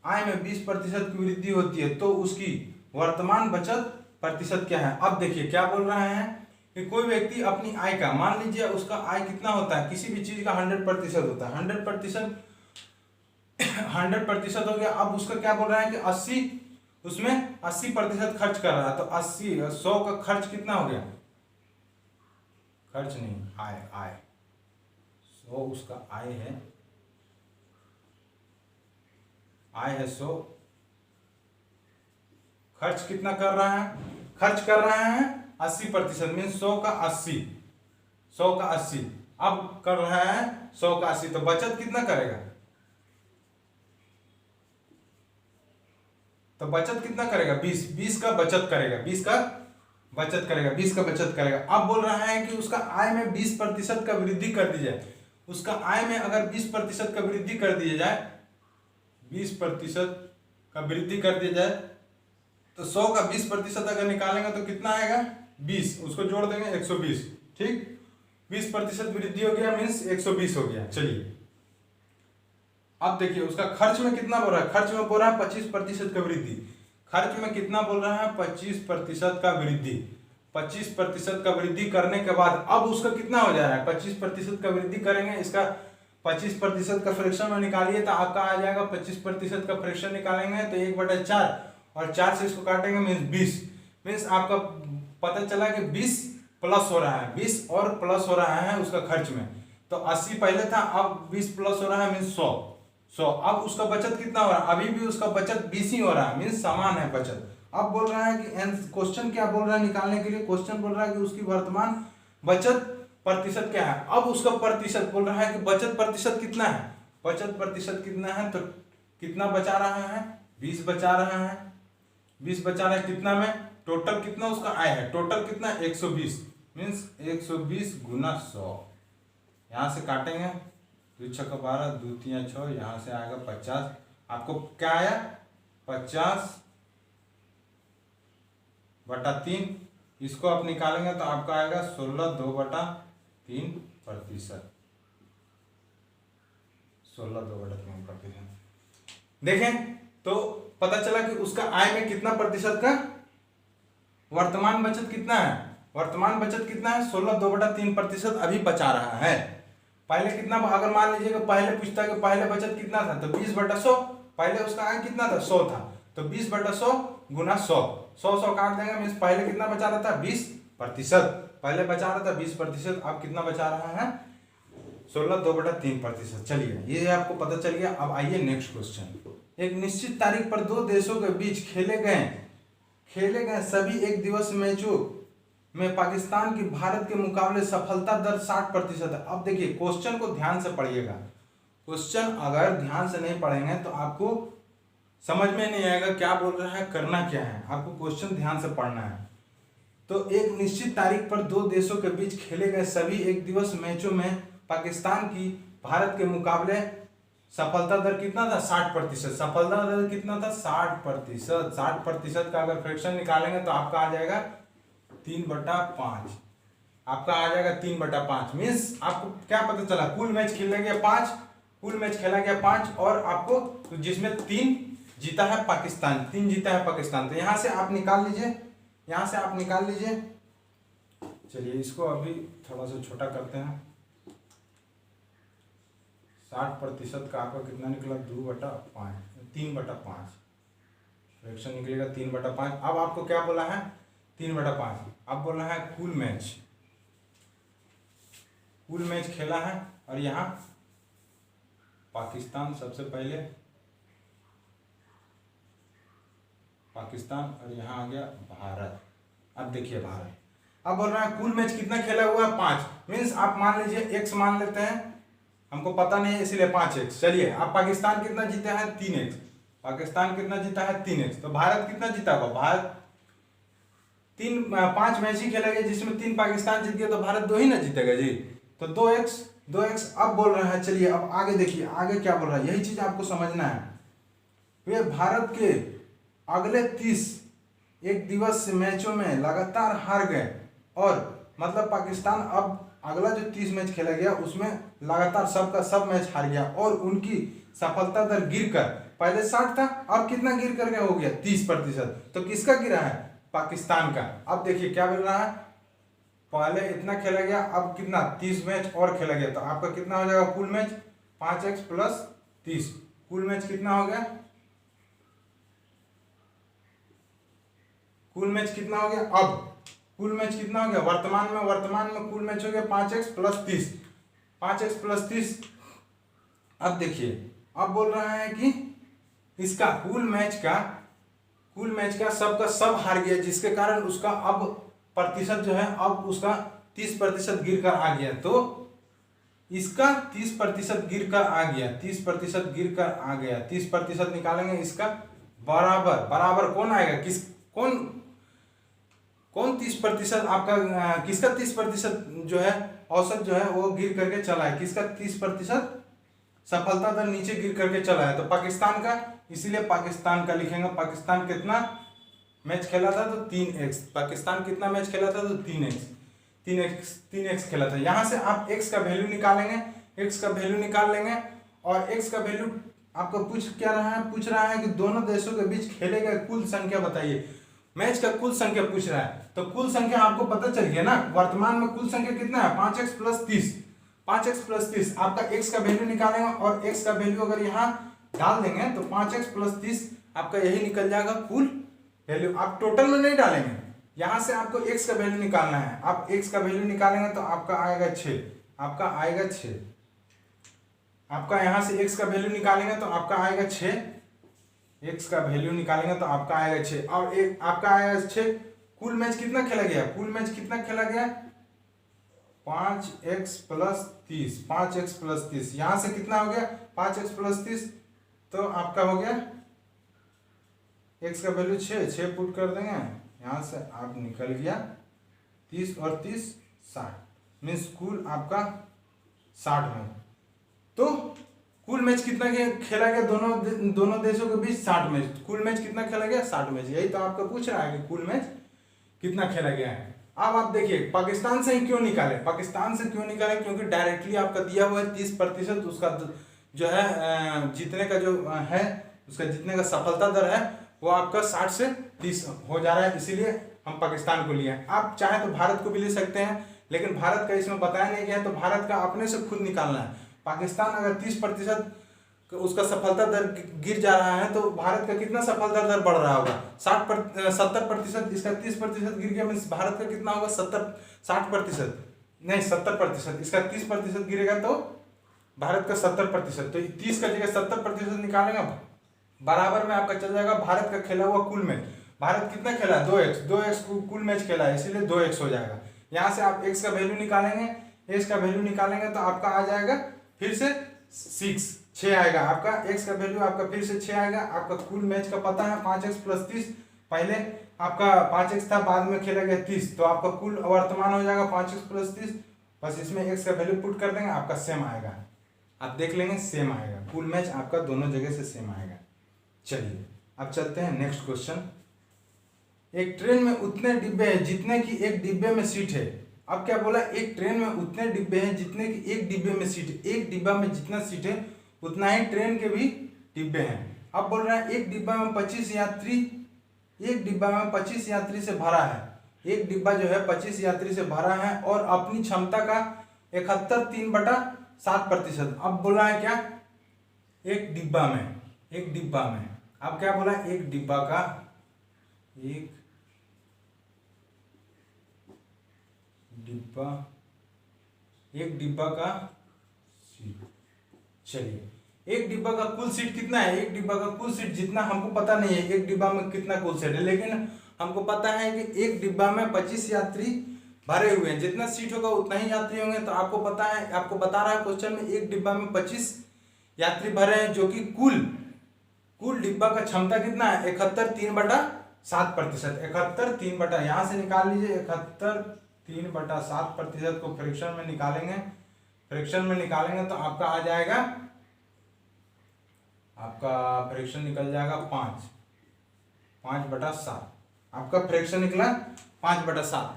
आय में 20% की वृद्धि होती है, तो उसकी वर्तमान बचत प्रतिशत क्या है। अब देखिए क्या बोल रहे हैं कि कोई व्यक्ति अपनी आय का, मान लीजिए उसका आय कितना होता है, किसी भी चीज का 100% होता है, 100% हो गया। अब उसका क्या बोल रहा है कि 80% खर्च कर रहा है, तो 100 का खर्च कितना हो गया, खर्च नहीं, आय 100 उसका आय है 100। खर्च कितना कर रहा है, खर्च कर रहा है 80%, मीन 100 का 80। अब कर रहा है 100 का 80, तो बचत कितना करेगा, तो बचत कितना करेगा, 20 का बचत करेगा, 20 का बचत करेगा। अब बोल रहा है कि उसका आय में 20% का वृद्धि कर दी जाए। उसका आय में अगर 20% का वृद्धि कर दिया जाए, 20% का वृद्धि कर दिया जाए, तो 100 का 20% अगर निकालेंगे तो कितना आएगा, 20, उसको जोड़ देंगे 120। ठीक, 20% वृद्धि हो गया, मीन्स 120 हो गया। चलिए अब देखिए उसका खर्च में कितना बोल रहा है, खर्च में बोल रहा है 25% का वृद्धि। खर्च में कितना बोल रहा है, 25% का वृद्धि। 25% का वृद्धि करने के बाद अब उसका कितना हो जा रहा है, 25% का वृद्धि करेंगे, इसका 25% का फ्रैक्शन में निकालिए तो आपका आ जाएगा 25% का फ्रैक्शन निकालेंगे तो 1/4 और 4 से इसको काटेंगे मीन्स 20। मीन्स आपका पता चला कि 20 प्लस हो रहा है, 20 और प्लस हो रहा है उसका खर्च में। तो 80 पहले था, अब 20 प्लस हो रहा है मीन्स 100। अब उसका बचत कितना हो रहा है, अभी भी उसका बचत 20 ही हो रहा है, मीन्स समान है बचत। अब बोल रहा है कि क्वेश्चन क्या बोल रहा है निकालने के लिए, क्वेश्चन बोल रहा है कि उसकी वर्तमान बचत प्रतिशत क्या है, अब उसका प्रतिशत बोल रहा है कि बचत प्रतिशत कितना है, बचत प्रतिशत कितना है, तो कितना बचा रहा है, 20 बचा रहा है, 20 बचा रहा है कितना में, टोटल कितना उसका आय है, टोटल कितना 120, मीन्स 120 गुना 100, यहाँ से काटेंगे 2 6 12 2 3 6, यहाँ से आएगा 50, आपको क्या आया 50/3, इसको आप निकालेंगे तो आपका आएगा 16/2/3%, 16/2/3%। देखें तो पता चला कि उसका आय में कितना प्रतिशत का वर्तमान बचत कितना है, वर्तमान बचत कितना है 16/2/3% अभी बचा रहा है। पहले कितना, अगर मान लीजिए कि पहले पूछता है कि पहले बचत कितना था, तो 20/100, पहले उसका आय कितना था 100 था, तो 20/100 गुना 100, 100 काट देंगे, मीन्स पहले कितना बचा रहा था 20%, पहले बचा रहा था 20%, अब कितना बचा रहा है 16/2/3%। चलिए ये आपको पता चल गया। अब आइए नेक्स्ट क्वेश्चन। एक निश्चित तारीख पर दो देशों के बीच खेले गए सभी एक दिवस मैचों में पाकिस्तान की भारत के मुकाबले सफलता दर 60% है। अब देखिए क्वेश्चन को ध्यान से पढ़िएगा, क्वेश्चन अगर ध्यान से नहीं पढ़ेंगे तो आपको समझ में नहीं आएगा क्या बोल रहा है, करना क्या है, आपको क्वेश्चन ध्यान से पढ़ना है। तो एक निश्चित तारीख पर दो देशों के बीच खेले गए सभी एक दिवस मैचों में पाकिस्तान की भारत के मुकाबले सफलता दर कितना था 60%, सफलता दर कितना था 60%, 60% का अगर फ्रैक्शन निकालेंगे तो आपका आ जाएगा 3/5, आपका आ जाएगा 3/5, मीन्स आपको क्या पता चला, कुल मैच खेला गया 5, कुल मैच खेला गया 5 और आपको तो जिसमें 3 जीता है पाकिस्तान, 3 जीता है पाकिस्तान, तो यहाँ से आप निकाल लीजिए, यहाँ से आप निकाल लीजिए। चलिए इसको अभी थोड़ा सा छोटा करते हैं। 60% का आपका कितना निकला 2/5, 3/5, फ्रैक्शन निकलेगा 3/5। अब आपको क्या बोला है 3/5, अब बोला है कुल मैच खेला है, और यहाँ पाकिस्तान सबसे पहले, पाकिस्तान, और यहाँ आ गया भारत। अब देखिए भारत, अब बोल रहा है कुल मैच कितना खेला हुआ है 5, मीन्स आप मान लीजिए x मान लेते हैं, हमको पता नहीं है इसीलिए 5x। चलिए अब पाकिस्तान कितना जीता है 3x, पाकिस्तान कितना जीता है 3x, तो भारत कितना जीता होगा, भारत 5 मैच ही खेला गया जिसमें 3 पाकिस्तान जीत गया, तो भारत 2 ही ना जीतेगा जी, तो 2x। अब बोल रहा है, चलिए अब आगे देखिए आगे क्या बोल रहा है, यही चीज आपको समझना है। वे भारत के अगले 30 एक दिवस मैचों में लगातार हार गए, और मतलब पाकिस्तान अब अगला जो 30 मैच खेला गया उसमें लगातार सबका सब मैच हार गया, और उनकी सफलता दर गिरकर पहले 60 था, अब कितना गिर करके हो गया 30%, तो किसका गिरा है पाकिस्तान का। अब देखिए क्या बोल रहा है, पहले इतना खेला गया, अब कितना 30 मैच और खेला गया, तो आपका कितना हो जाएगा कुल मैच 5x + 30, कुल मैच कितना हो गया, कुल मैच कितना हो गया, अब कुल मैच कितना हो गया वर्तमान में कुल मैच हो गया 5x + 30, 5x + 30। अब देखिए अब बोल रहा है कि इसका कुल मैच का सबका सब हार गया, जिसके कारण उसका अब प्रतिशत जो है अब उसका 30% गिर कर आ गया, तो इसका 30% गिर कर आ गया, 30% गिर कर आ गया, 30% निकालेंगे इसका बराबर कौन आएगा, कौन 30% आपका, किसका 30% जो है औसत जो है वो गिर करके चला है, किसका 30% सफलता दर नीचे गिर करके चला है, तो पाकिस्तान का, इसीलिए पाकिस्तान का लिखेंगे। पाकिस्तान कितना मैच खेला था, तो 3x, पाकिस्तान कितना मैच खेला था, तो 3x खेला था। यहाँ से आप x का वैल्यू निकालेंगे, x का वैल्यू निकाल लेंगे, और x का वैल्यू आपको पूछ रहा है कि दोनों देशों के बीच खेले गए कुल संख्या बताइए, मैच का कुल संख्या पूछ रहा है, तो कुल संख्या आपको पता चल गया ना, वर्तमान में कुल संख्या कितना है 5x + 30, 5x + 30, आपका x का वैल्यू निकालेंगे, और x का वैल्यू अगर यहाँ डाल देंगे तो 5x + 30 आपका यही निकल जाएगा कुल वैल्यू। आप टोटल में नहीं डालेंगे, यहाँ से आपको x का वैल्यू निकालना है, आप x का वैल्यू निकालेंगे तो आपका आएगा 6, आपका आएगा 6, आपका यहाँ से x का वैल्यू निकालेंगे तो आपका आएगा 6, x का वैल्यू निकालेंगे तो आपका आएगा 6, और एक आपका आएगा 6। कुल मैच कितना खेला गया, कुल मैच कितना खेला गया 5x+30, 5x+30, यहाँ से कितना हो गया 5x+30, तो आपका हो गया x का वैल्यू 6 पुट कर देंगे, यहाँ से आप निकल गया 30 और 30 60, मीन्स कुल आपका 60 मैच। तो कुल मैच कितना खेला गया दोनों देशों के बीच 60 मैच, कुल मैच कितना खेला गया 60 मैच। यही तो आपका पूछ रहा है कि कुल मैच कितना खेला गया है। अब आप देखिए पाकिस्तान से ही क्यों निकाले, पाकिस्तान से क्यों निकाले, क्योंकि डायरेक्टली आपका दिया हुआ है 30% उसका जो है जीतने का जो है उसका जीतने का सफलता दर है वो आपका 60 से 30 हो जा रहा है, इसीलिए हम पाकिस्तान को लिए। आप चाहे तो भारत को भी ले सकते हैं, लेकिन भारत का इसमें बताया नहीं गया है, तो भारत का अपने से खुद निकालना है। पाकिस्तान अगर 30% उसका सफलता दर गिर जा रहा है तो भारत का कितना सफलता दर बढ़ रहा होगा 70%, इसका 30% गिर गया, मीन्स भारत का कितना होगा 60% नहीं 70%, इसका 30% गिरेगा तो भारत का 70%, तो 30 का जगह 70% निकालेगा, बराबर में आपका चल जाएगा भारत का खेला हुआ कुल मैच। भारत कितना खेला 2x कुल मैच खेला है, इसीलिए 2x हो जाएगा। यहाँ से आप x का वैल्यू निकालेंगे, x का वैल्यू निकालेंगे तो आपका आ जाएगा फिर से 6 आएगा, आपका x का वैल्यू आपका फिर से 6 आएगा। आपका कुल मैच का पता है 5x+30, पहले आपका 5x था, बाद में खेला गया 30, तो आपका कुल वर्तमान हो जाएगा 5x+30, बस इसमें x का वैल्यू पुट कर देंगे, आपका सेम आएगा, आप देख लेंगे सेम आएगा, कुल मैच आपका दोनों जगह से सेम आएगा। चलिए अब चलते हैं नेक्स्ट क्वेश्चन। एक ट्रेन में उतने डिब्बे हैं जितने की एक डिब्बे में सीट है। अब क्या बोला, एक ट्रेन में उतने डिब्बे हैं जितने की एक डिब्बे में सीट है, एक डिब्बा में जितना सीट है उतना ही ट्रेन के भी डिब्बे हैं। अब बोल रहा है एक डिब्बा में 25 यात्री, एक डिब्बा में 25 यात्री से भरा है, एक डिब्बा जो है 25 यात्री से भरा है और अपनी क्षमता का 71 3/7%। अब बोल रहा है क्या, एक डिब्बा में अब क्या बोला, एक डिब्बा का एक डिब्बा का सीट। चलिए एक डिब्बा का कुल सीट कितना है, एक डिब्बा का कुल सीट जितना हमको पता नहीं है एक डिब्बा में कितना कुल सीट है, लेकिन हमको पता है कि एक डिब्बा में 25 यात्री भरे हुए हैं, जितना सीट होगा उतना ही यात्री होंगे। तो आपको पता है, आपको बता रहा है क्वेश्चन में एक डिब्बा में 25 यात्री भरे हैं, जो कि कुल डिब्बा का क्षमता कितना है 71 3/7%। 71 3 यहाँ से निकाल लीजिए, 71 3/7% को फ्रैक्शन में निकालेंगे, तो आपका आ जाएगा, आपका फ्रैक्शन निकल जाएगा 5/7, आपका फ्रैक्शन निकला 5/7,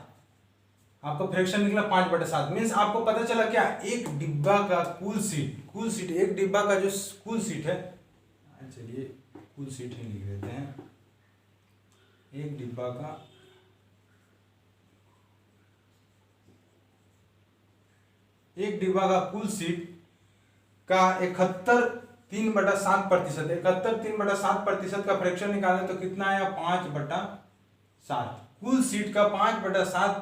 आपका फ्रैक्शन निकला 5/7। मीन्स आपको पता चला क्या, एक डिब्बा का कुल सीट एक डिब्बा का जो कुल सीट है, चलिए कुल सीट ही लिख देते हैं, एक डिब्बा का कुल सीट का 71 3/7%, 71 3/7% का फ्रैक्शन निकालें तो कितना आया 5/7। कुल सीट का 5/7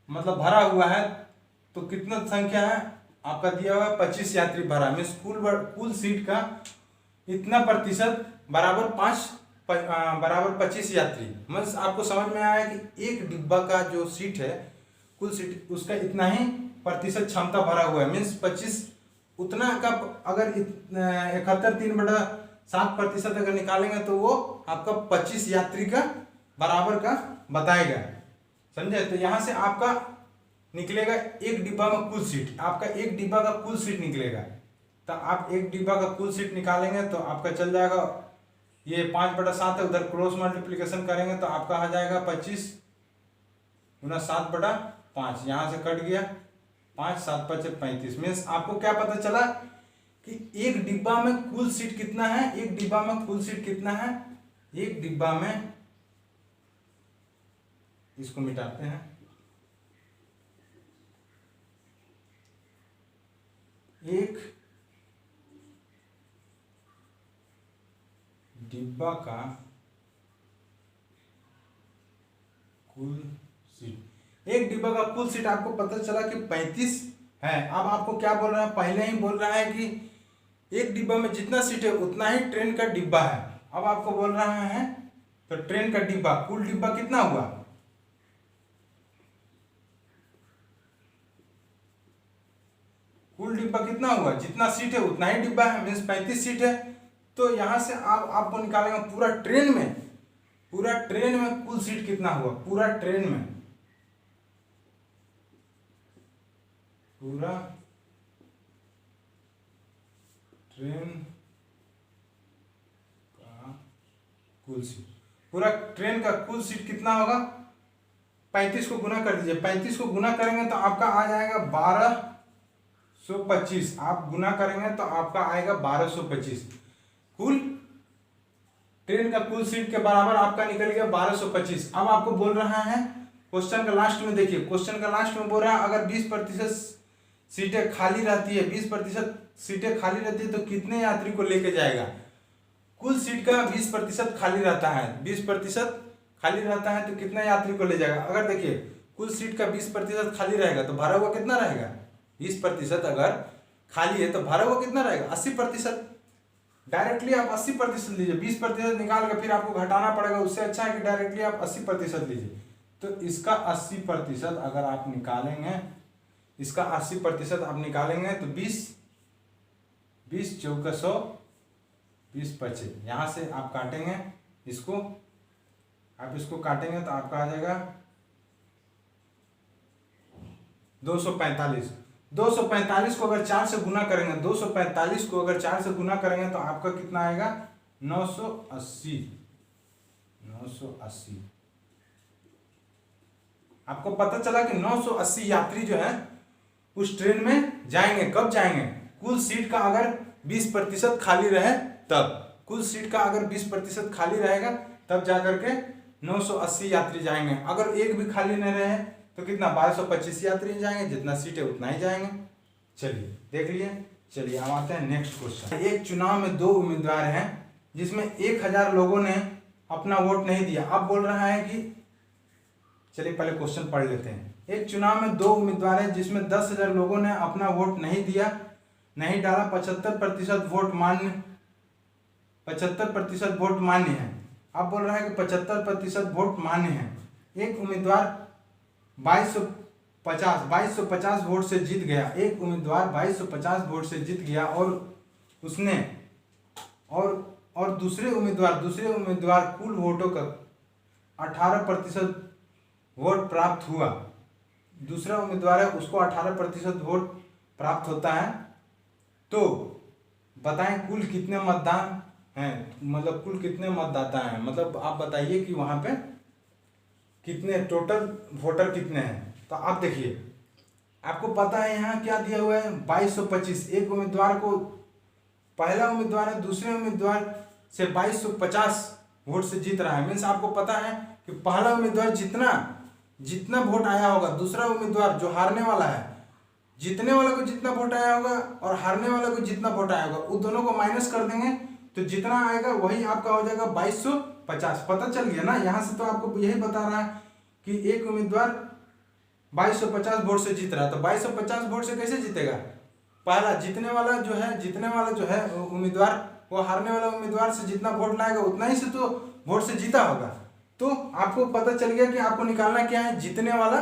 मतलब भरा हुआ है, तो कितना संख्या है आपका दिया हुआ है 25 यात्री भरा, मीन्स कुल सीट का इतना प्रतिशत बराबर 25 यात्री। मीन्स आपको समझ में आया कि एक डिब्बा का जो सीट है कुल सीट उसका इतना ही प्रतिशत क्षमता भरा हुआ है, मीन्स 25 उतना का अगर 71 3/7% अगर निकालेंगे तो वो आपका 25 यात्री का बराबर का बताएगा, समझे। तो यहाँ से आपका निकलेगा एक डिब्बा में कुल सीट, आपका एक डिब्बा का कुल सीट निकलेगा, तो आप एक डिब्बा का कुल सीट निकालेंगे तो आपका चल जाएगा, ये 5/7 है, उधर क्रॉस मल्टीप्लिकेशन करेंगे तो आपका आ जाएगा 25 × 7/5, यहाँ से कट गया 5 7 5 35। मीन्स आपको क्या पता चला कि एक डिब्बा में कुल सीट कितना है, एक डिब्बा में कुल सीट कितना है, एक डिब्बा में, इसको मिटाते हैं, एक डिब्बा का कुल सीट, एक डिब्बा का कुल सीट आपको पता चला कि 35 है। अब आपको क्या बोल रहा है, पहले ही बोल रहा है कि एक डिब्बा में जितना सीट है उतना ही ट्रेन का डिब्बा है। अब आपको बोल रहा है तो ट्रेन का डिब्बा, कुल डिब्बा कितना हुआ, कुल डिब्बा कितना हुआ, जितना सीट है उतना ही डिब्बा है, मीन्स 35 सीट है। तो यहाँ से आपको निकालेंगे पूरा ट्रेन में कुल सीट कितना हुआ, पूरा ट्रेन में पूरा ट्रेन का कुल सीट कितना होगा, 35 को गुना कर दीजिए। 35 को गुना करेंगे तो आपका आ जाएगा 1225। आप गुना करेंगे तो आपका आएगा 1225। कुल ट्रेन का कुल सीट के बराबर आपका निकल गया 1225। अब आपको बोल रहा है क्वेश्चन का लास्ट में, देखिए क्वेश्चन का लास्ट में बोल रहा है अगर 20% सीटें खाली रहती है, 20% सीटें खाली रहती है तो कितने यात्री को लेके जाएगा। कुल सीट का 20% खाली रहता है, 20% खाली रहता है तो कितना यात्री को ले जाएगा। अगर देखिए कुल सीट का 20% खाली रहेगा तो भरा हुआ कितना रहेगा, 20% अगर खाली है तो भरा हुआ कितना रहेगा, 80%। डायरेक्टली आप 80% लीजिए, 20% निकाल के फिर आपको घटाना पड़ेगा, उससे अच्छा है कि डायरेक्टली आप 80% लीजिए। तो इसका 80% अगर आप निकालेंगे, इसका 80% आप निकालेंगे तो 20 चौका 100, 20 25, यहाँ से आप काटेंगे इसको, आप इसको काटेंगे तो आपका आ जाएगा 245। 245 को अगर 4 से गुना करेंगे, 245 को अगर 4 से गुना करेंगे तो आपका कितना आएगा 980। आपको पता चला कि 980 यात्री जो है उस ट्रेन में जाएंगे। कब जाएंगे, कुल सीट का अगर 20% खाली रहे तब, कुल सीट का अगर 20% खाली रहेगा तब जाकर के 980 यात्री जाएंगे। अगर एक भी खाली नहीं रहे तो कितना 1225 यात्री जाएंगे, जितना सीट है उतना ही जाएंगे। चलिए देख लिए। चलिए हम आते हैं नेक्स्ट क्वेश्चन। एक चुनाव में 2 उम्मीदवार हैं जिसमें 1000 लोगों ने अपना वोट नहीं दिया। अब बोल रहा है कि, चलिए पहले क्वेश्चन पढ़ लेते हैं। एक चुनाव में 2 उम्मीदवार हैं जिसमें 10,000 लोगों ने अपना वोट नहीं दिया, नहीं डाला, 75% वोट मान्य, 75% वोट मान्य है। अब बोल रहा है कि 75% वोट मान्य है। एक उम्मीदवार 2250 वोट से जीत गया। एक उम्मीदवार 2250 वोट से जीत गया और उसने और दूसरे उम्मीदवार कुल वोटों का 18% वोट प्राप्त हुआ। दूसरा उम्मीदवार है उसको 18% वोट प्राप्त होता है। तो बताएं कुल कितने मतदान हैं, मतलब कुल कितने मतदाता हैं, मतलब आप बताइए कि वहां पे कितने टोटल वोटर कितने हैं। तो आप देखिए, आपको पता है यहाँ क्या दिया हुआ है 2225। एक उम्मीदवार को, पहला उम्मीदवार है दूसरे उम्मीदवार से 2250 वोट से जीत रहा है। मीन्स आपको पता है कि पहला उम्मीदवार जितना वोट आया होगा, दूसरा उम्मीदवार जो हारने वाला है, जीतने वाले को जितना वोट आया होगा और हारने वाले को जितना वोट आया होगा, उन दोनों को माइनस कर देंगे तो जितना आएगा वही आपका हो जाएगा 2250। पता चल गया ना। यहाँ से तो आपको यही बता रहा है कि एक उम्मीदवार 2250 वोट से जीत रहा है। तो 2250 वोट से कैसे जीतेगा, पहला जीतने वाला जो है उम्मीदवार, वो हारने वाला उम्मीदवार से जितना वोट लाएगा उतना ही से तो वोट से जीता होगा। तो आपको पता चल गया कि आपको निकालना क्या है, जीतने वाला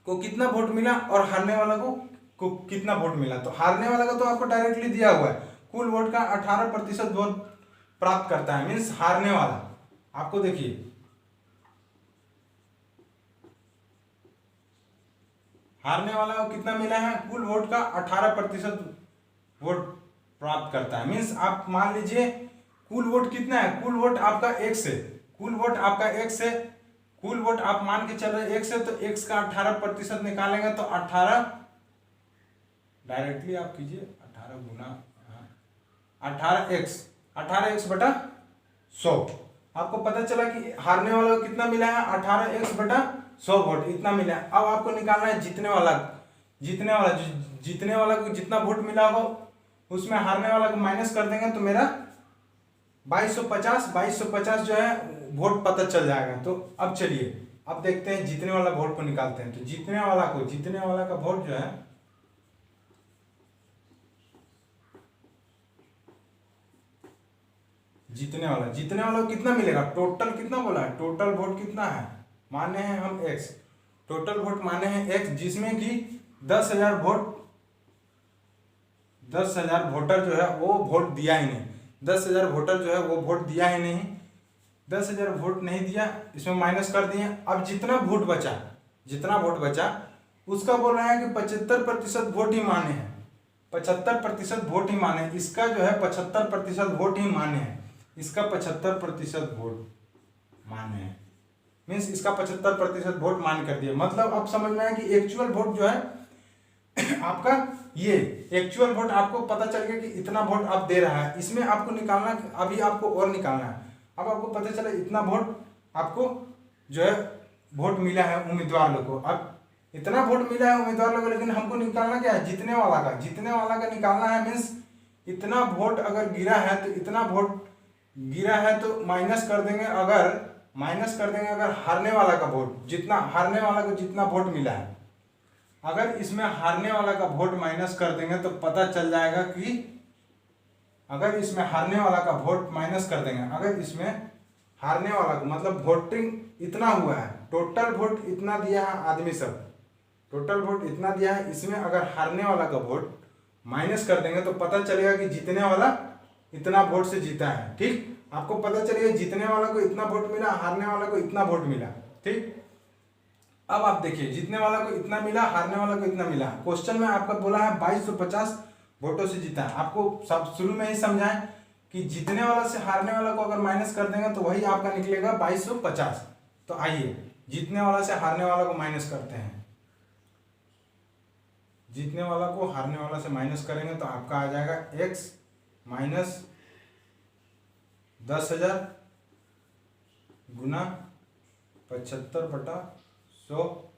को कितना वोट मिला और हारने वाला को कितना वोट मिला। तो हारने वाला का तो आपको डायरेक्टली दिया हुआ है, कुल वोट का 18% वोट प्राप्त करता है। मीन्स हारने वाला, आपको देखिए हारने वाला को कितना मिला है, कुल वोट का 18% वोट प्राप्त करता है। मीन्स आप मान लीजिए कुल वोट कितना है, कुल वोट आपका x है, कुल वोट आपका x है, कुल वोट आप मान के चल रहे x है, तो x का 18% निकालेंगे तो 18, डायरेक्टली आप कीजिए 18 गुना 18x बटा 100। आपको पता चला कि हारने वाला को कितना मिला है, 18x बटा 100 वोट, इतना मिला है। अब आपको निकालना है जीतने वाला को जितना वोट मिला हो उसमें हारने वाला को माइनस कर देंगे तो मेरा 2250 जो है वोट पता चल जाएगा। तो अब चलिए अब देखते हैं जीतने वाला वोट को निकालते हैं। तो जीतने वाला का वोट जो है, जीतने वाला को कितना मिलेगा, टोटल कितना बोला है, टोटल वोट कितना है, माने हैं हम x, टोटल वोट माने हैं x, जिसमें कि 10,000 वोट 10,000 वोटर जो है वो वोट दिया ही नहीं, 10,000 वोटर जो है वो वोट दिया ही नहीं, 10,000 वोट नहीं दिया, इसमें माइनस कर दिए। अब जितना वोट बचा उसका बोल रहा है कि 75% वोट ही माने हैं, 75% वोट ही माने, इसका जो है 75% वोट ही माने हैं, इसका 75% वोट माने हैं, मीन्स इसका 75% वोट मान कर दिया। मतलब अब समझ में आया कि एक्चुअल वोट जो है आपका, ये एक्चुअल वोट आपको पता चल गया कि इतना वोट आप दे रहा है, इसमें आपको निकालना, अभी आपको और निकालना है। अब आपको पता चला इतना वोट आपको जो है वोट मिला है उम्मीदवार लोग को, अब इतना वोट मिला है उम्मीदवार लोग को, लेकिन हमको निकालना क्या है, जीतने वाला का निकालना है। मीन्स इतना वोट अगर गिरा है तो इतना वोट गिरा है तो माइनस कर देंगे, अगर हारने वाला का वोट, जितना हारने वाला को जितना वोट मिला है, अगर इसमें हारने वाला का वोट माइनस कर देंगे तो पता चल जाएगा कि, अगर इसमें हारने वाला का वोट माइनस कर देंगे, अगर इसमें हारने वाला को, मतलब वोटिंग इतना हुआ है, टोटल वोट इतना दिया है आदमी सब, टोटल वोट इतना दिया है, इसमें अगर हारने वाला का वोट माइनस कर देंगे तो पता चलेगा कि जीतने वाला इतना वोट से जीता है। ठीक, आपको पता चलेगा जीतने वाला को इतना वोट मिला, हारने वाला को इतना वोट मिला। ठीक, अब आप देखिए जीतने वाला को इतना मिला, हारने वाला को इतना मिला। क्वेश्चन में आपका बोला है 2250 वोटों से जीता है। आपको सब शुरू में ही समझाएं कि जीतने वाला से हारने वाला को अगर माइनस कर देंगे तो वही आपका निकलेगा 2250। तो आइए जीतने वाला से हारने वाला को माइनस करते हैं, जीतने वाला को हारने वाला से माइनस करेंगे तो आपका आ जाएगा x माइनस 10,000 गुना 75/100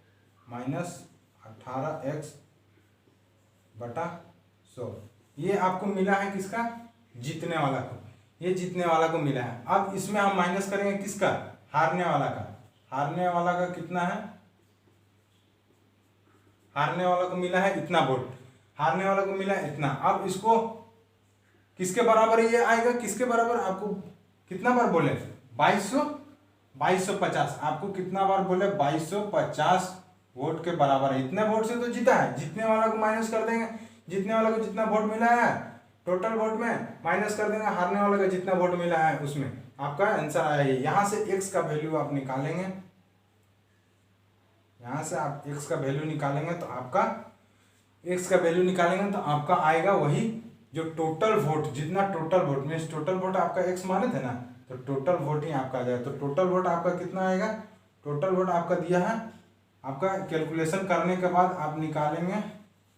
माइनस 18x/100। ये आपको मिला है किसका, जीतने वाला को, ये जीतने वाला को मिला है। अब इसमें हम माइनस करेंगे किसका, हारने वाला का। हारने वाला का कितना है, हारने वाला को मिला है इतना वोट, हारने वाला को मिला है इतना। अब इसको किसके बराबर ये आएगा, किसके बराबर, आपको कितना बार बोले 2250, आपको कितना बार बोले 2250 वोट के बराबर है। इतने वोट से तो जीता है, जीतने वाला को माइनस कर देंगे, जीतने वाला को जितना वोट मिला है टोटल वोट में माइनस कर देंगे हारने वाले का जितना वोट मिला है उसमें, आपका आंसर आया। यहाँ से x का वैल्यू आप निकालेंगे, यहाँ से आप x का वैल्यू निकालेंगे तो आपका x का वैल्यू निकालेंगे तो आपका आएगा वही जो टोटल वोट, जितना total vote means total vote आपका x माने थे ना, तो टोटल वोट ही आपका आ जाएगा। तो टोटल वोट आपका कितना आएगा, टोटल वोट आपका दिया है, आपका कैलकुलेशन करने के बाद आप निकालेंगे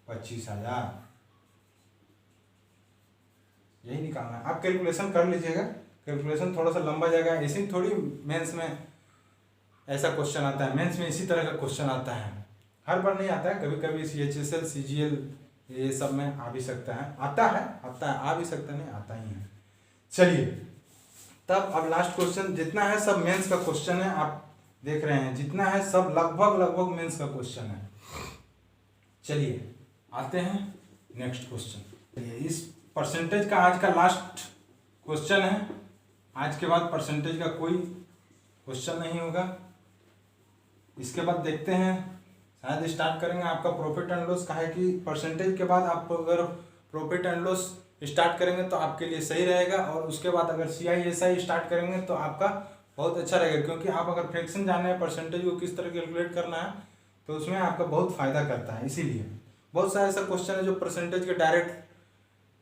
25,000, यही निकालना है। आप कैलकुलेशन कर लीजिएगा, कैलकुलेशन थोड़ा सा लंबा जाएगा, ऐसी थोड़ी मेंस में ऐसा क्वेश्चन आता है, मेंस में इसी तरह का क्वेश्चन आता है, हर बार नहीं आता है, कभी कभी CHSL CGL ये सब में आ भी सकता है, आता है आ भी सकता नहीं, आता ही है। चलिए तब अब लास्ट क्वेश्चन, जितना है सब मेंस का क्वेश्चन है, आप देख रहे हैं जितना है सब लगभग मेंस का क्वेश्चन है। चलिए आते हैं नेक्स्ट क्वेश्चन। चलिए इस परसेंटेज का आज का लास्ट क्वेश्चन है, आज के बाद परसेंटेज का कोई क्वेश्चन नहीं होगा। इसके बाद देखते हैं, शायद स्टार्ट करेंगे आपका प्रॉफिट एंड लॉस का है कि परसेंटेज के बाद आप अगर प्रॉफिट एंड लॉस स्टार्ट करेंगे तो आपके लिए सही रहेगा, और उसके बाद अगर CISI स्टार्ट करेंगे तो आपका बहुत अच्छा रहेगा, क्योंकि आप अगर फ्रैक्शन जाने हैं परसेंटेज को किस तरह कैलकुलेट करना है तो उसमें आपका बहुत फायदा करता है। इसीलिए बहुत सारे ऐसा क्वेश्चन है जो परसेंटेज के डायरेक्ट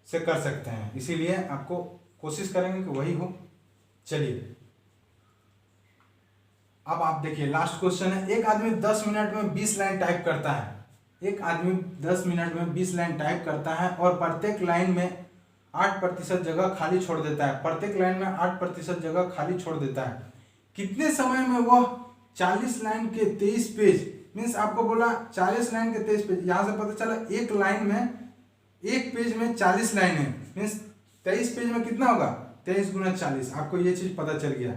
से कर सकते हैं, इसीलिए आपको कोशिश करेंगे कि वही हो। चलिए अब आप देखिए लास्ट क्वेश्चन है, एक आदमी 10 मिनट में 20 लाइन टाइप करता है, एक आदमी 10 मिनट में 20 लाइन टाइप करता है और प्रत्येक लाइन में 8% जगह खाली छोड़ देता है, प्रत्येक लाइन में 8% जगह खाली छोड़ देता है। कितने समय में वह 40 लाइन के 23 पेज, मीन्स आपको बोला 40 लाइन के 23 पेज, यहाँ से पता चला एक लाइन में, एक पेज में 40 लाइन है, मीन्स 23 पेज में कितना होगा, 23 गुना 40, आपको ये चीज पता चल गया।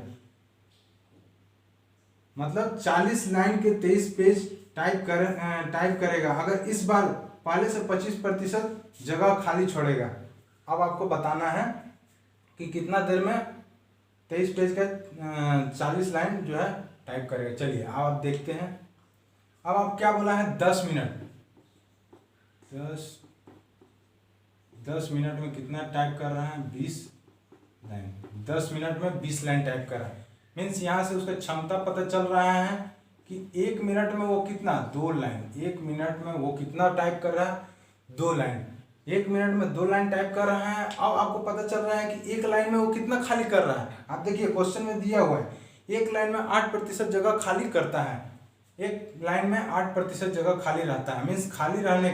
मतलब 40 लाइन के 23 पेज टाइप करेगा अगर इस बार पहले से 25% जगह खाली छोड़ेगा। अब आपको बताना है कि कितना देर में 23 पेज का 40 लाइन जो है टाइप करेगा। चलिए अब आप देखते हैं, अब आप क्या बोला है 10 मिनट, 10 10 मिनट में कितना टाइप कर रहा है? 20 लाइन। 10 मिनट में 20 लाइन टाइप कर रहा है। मीन्स यहाँ से उसका क्षमता पता चल रहा है कि 1 मिनट में वो कितना? 2 लाइन। 1 मिनट में वो कितना टाइप कर रहा है? 2 लाइन। 1 मिनट में 2 लाइन टाइप कर रहा है। अब आपको पता चल रहा है कि 1 लाइन में वो कितना खाली कर रहा है। आप देखिए क्वेश्चन में दिया हुआ है 1 लाइन में 8% जगह खाली करता है। 1 लाइन में 8% जगह खाली रहता है। मीन्स खाली रहने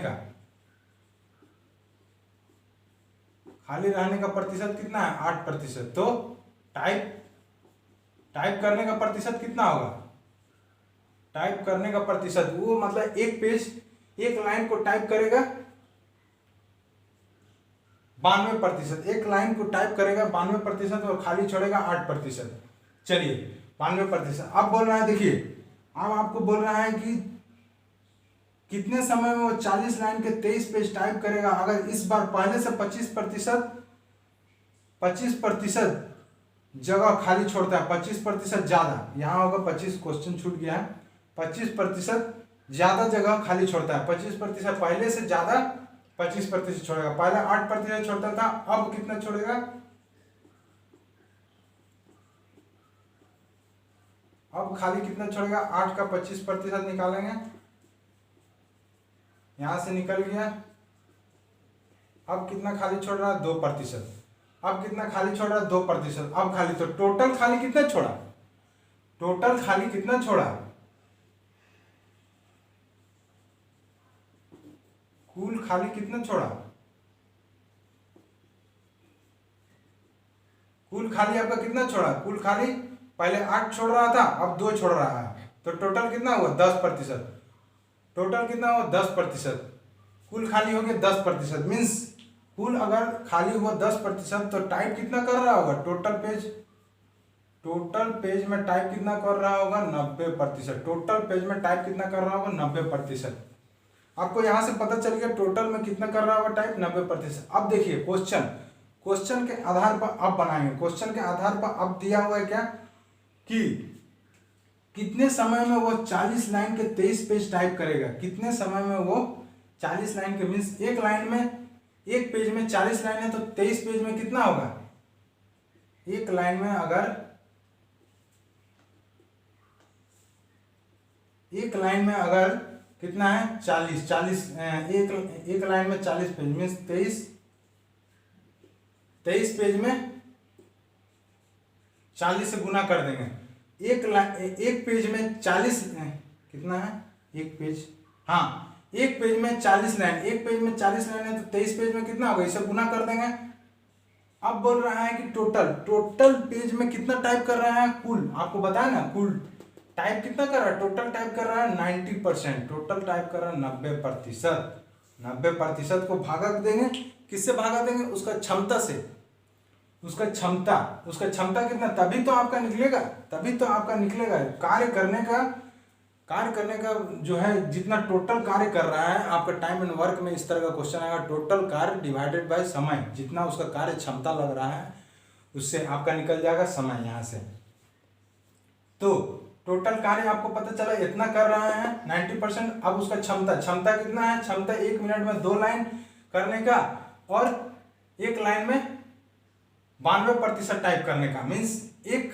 का प्रतिशत कितना है? 8%। तो टाइप करने का प्रतिशत कितना होगा? टाइप करने का प्रतिशत वो मतलब एक पेज, 1 लाइन को टाइप करेगा 92%। 1 लाइन को टाइप करेगा 92% और खाली छोड़ेगा 8%। चलिए 92%। अब बोल रहा है, देखिए अब आपको बोल रहा है कि कितने समय में वो 40 लाइन के 23 पेज टाइप करेगा अगर इस बार पहले से 25% जगह खाली छोड़ता है। 25% ज्यादा, यहाँ होगा 25, क्वेश्चन छूट गया है। 25% ज्यादा जगह खाली छोड़ता है। 25% पहले से ज्यादा 25% छोड़ेगा। पहले 8% छोड़ता था, अब कितना छोड़ेगा? अब खाली कितना छोड़ेगा? 8 का 25% निकालेंगे, यहां से निकल गया। अब कितना खाली छोड़ रहा है? 2%। अब कितना खाली छोड़ रहा है? 2%। अब खाली, तो टोटल खाली कितना छोड़ा? टोटल खाली कितना छोड़ा? कुल खाली कितना छोड़ा? कुल खाली आपका कितना छोड़ा? कुल खाली पहले 8 छोड़ रहा था, अब 2 छोड़ रहा है, तो टोटल कितना हुआ? 10%। टोटल कितना हुआ? 10%। कुल खाली हो गया 10%। मीन्स कुल अगर खाली हुआ 10% तो टाइप कितना कर रहा होगा? टोटल पेज में टाइप कितना कर रहा होगा? 90%। टोटल पेज में टाइप कितना कर रहा होगा? 90%। आपको यहां से पता चल गया टोटल में कितना कर रहा होगा टाइप? 90%। अब देखिए क्वेश्चन के आधार पर अब बनाएंगे। क्वेश्चन के आधार पर अब दिया हुआ है क्या कि कितने समय में वो 40 लाइन के 23 पेज टाइप करेगा। कितने समय में वो 40 लाइन के, मीन्स 1 लाइन में, 1 पेज में 40 लाइन है तो 23 पेज में कितना होगा? 1 लाइन में अगर 1 लाइन में अगर कितना है? 40 एक लाइन में 40 पेज, मीन्स 23 पेज में 40 से गुना कर देंगे। एक पेज में 40 कितना है? एक पेज, हाँ, एक पेज में 40 लाइन, एक पेज में 40 लाइन है तो 23 पेज में कितना होगा? इसे गुना कर देंगे। अब बोल रहा है कि टोटल पेज में कितना टाइप कर रहा है? कुल, आपको बताया ना, कुल टाइप कितना कर रहा है? टोटल टाइप कर रहा है 90%। टोटल टाइप कर रहा है 90%। 90% को भागा देंगे, किससे भागा देंगे? उसका क्षमता से। उसका क्षमता कितना? तभी तो आपका निकलेगा। कार्य करने का जो है, जितना टोटल कार्य कर रहा है आपका टाइम एंड वर्क में, इस तरह का क्वेश्चन आएगा। टोटल कार्य डिवाइडेड बाय समय, जितना उसका कार्य क्षमता लग रहा है उससे आपका निकल जाएगा समय यहां से। तो टोटल कार्य आपको पता चला इतना कर रहा है 90%। अब उसका क्षमता कितना है? क्षमता 1 मिनट में 2 लाइन करने का और 1 लाइन में 92% टाइप करने का। मीन्स 1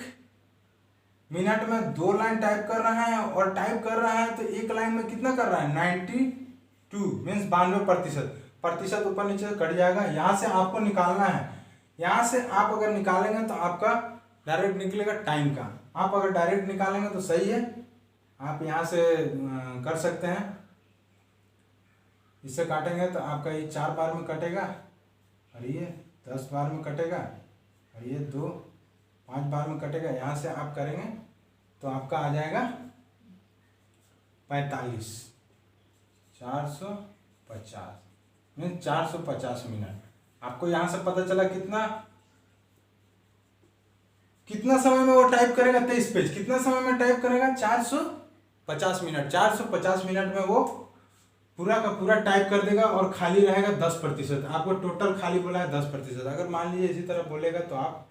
मिनट में 2 लाइन टाइप कर रहा है और टाइप कर रहा है तो 1 लाइन में कितना कर रहा है? 92, मीन्स 92%। प्रतिशत ऊपर नीचे कट जाएगा। यहां से आपको निकालना है। यहां से आप अगर निकालेंगे तो आपका डायरेक्ट निकलेगा टाइम का। आप अगर डायरेक्ट निकालेंगे तो सही है, आप यहां से कर सकते हैं। इससे काटेंगे तो आपका ये 4 बार में कटेगा और ये 10 बार में कटेगा और ये 5 बार में कटेगा। यहाँ से आप करेंगे तो आपका आ जाएगा 45, 450, मीन्स 450 मिनट। आपको यहाँ से पता चला कितना समय में वो टाइप करेगा 23 पेज। कितना समय में टाइप करेगा? 450 मिनट। 450 मिनट में वो पूरा का पूरा टाइप कर देगा और खाली रहेगा 10%। आपको टोटल खाली बोला है 10%। अगर मान लीजिए इसी तरह बोलेगा तो आप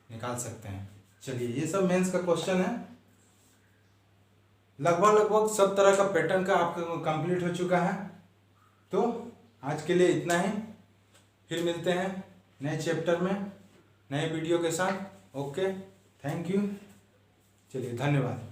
निकाल सकते हैं। चलिए, ये सब मेंस का क्वेश्चन है। लगभग सब तरह का पैटर्न का आपका कंप्लीट हो चुका है। तो आज के लिए इतना ही। फिर मिलते हैं नए चैप्टर में नए वीडियो के साथ। ओके, थैंक यू, चलिए धन्यवाद।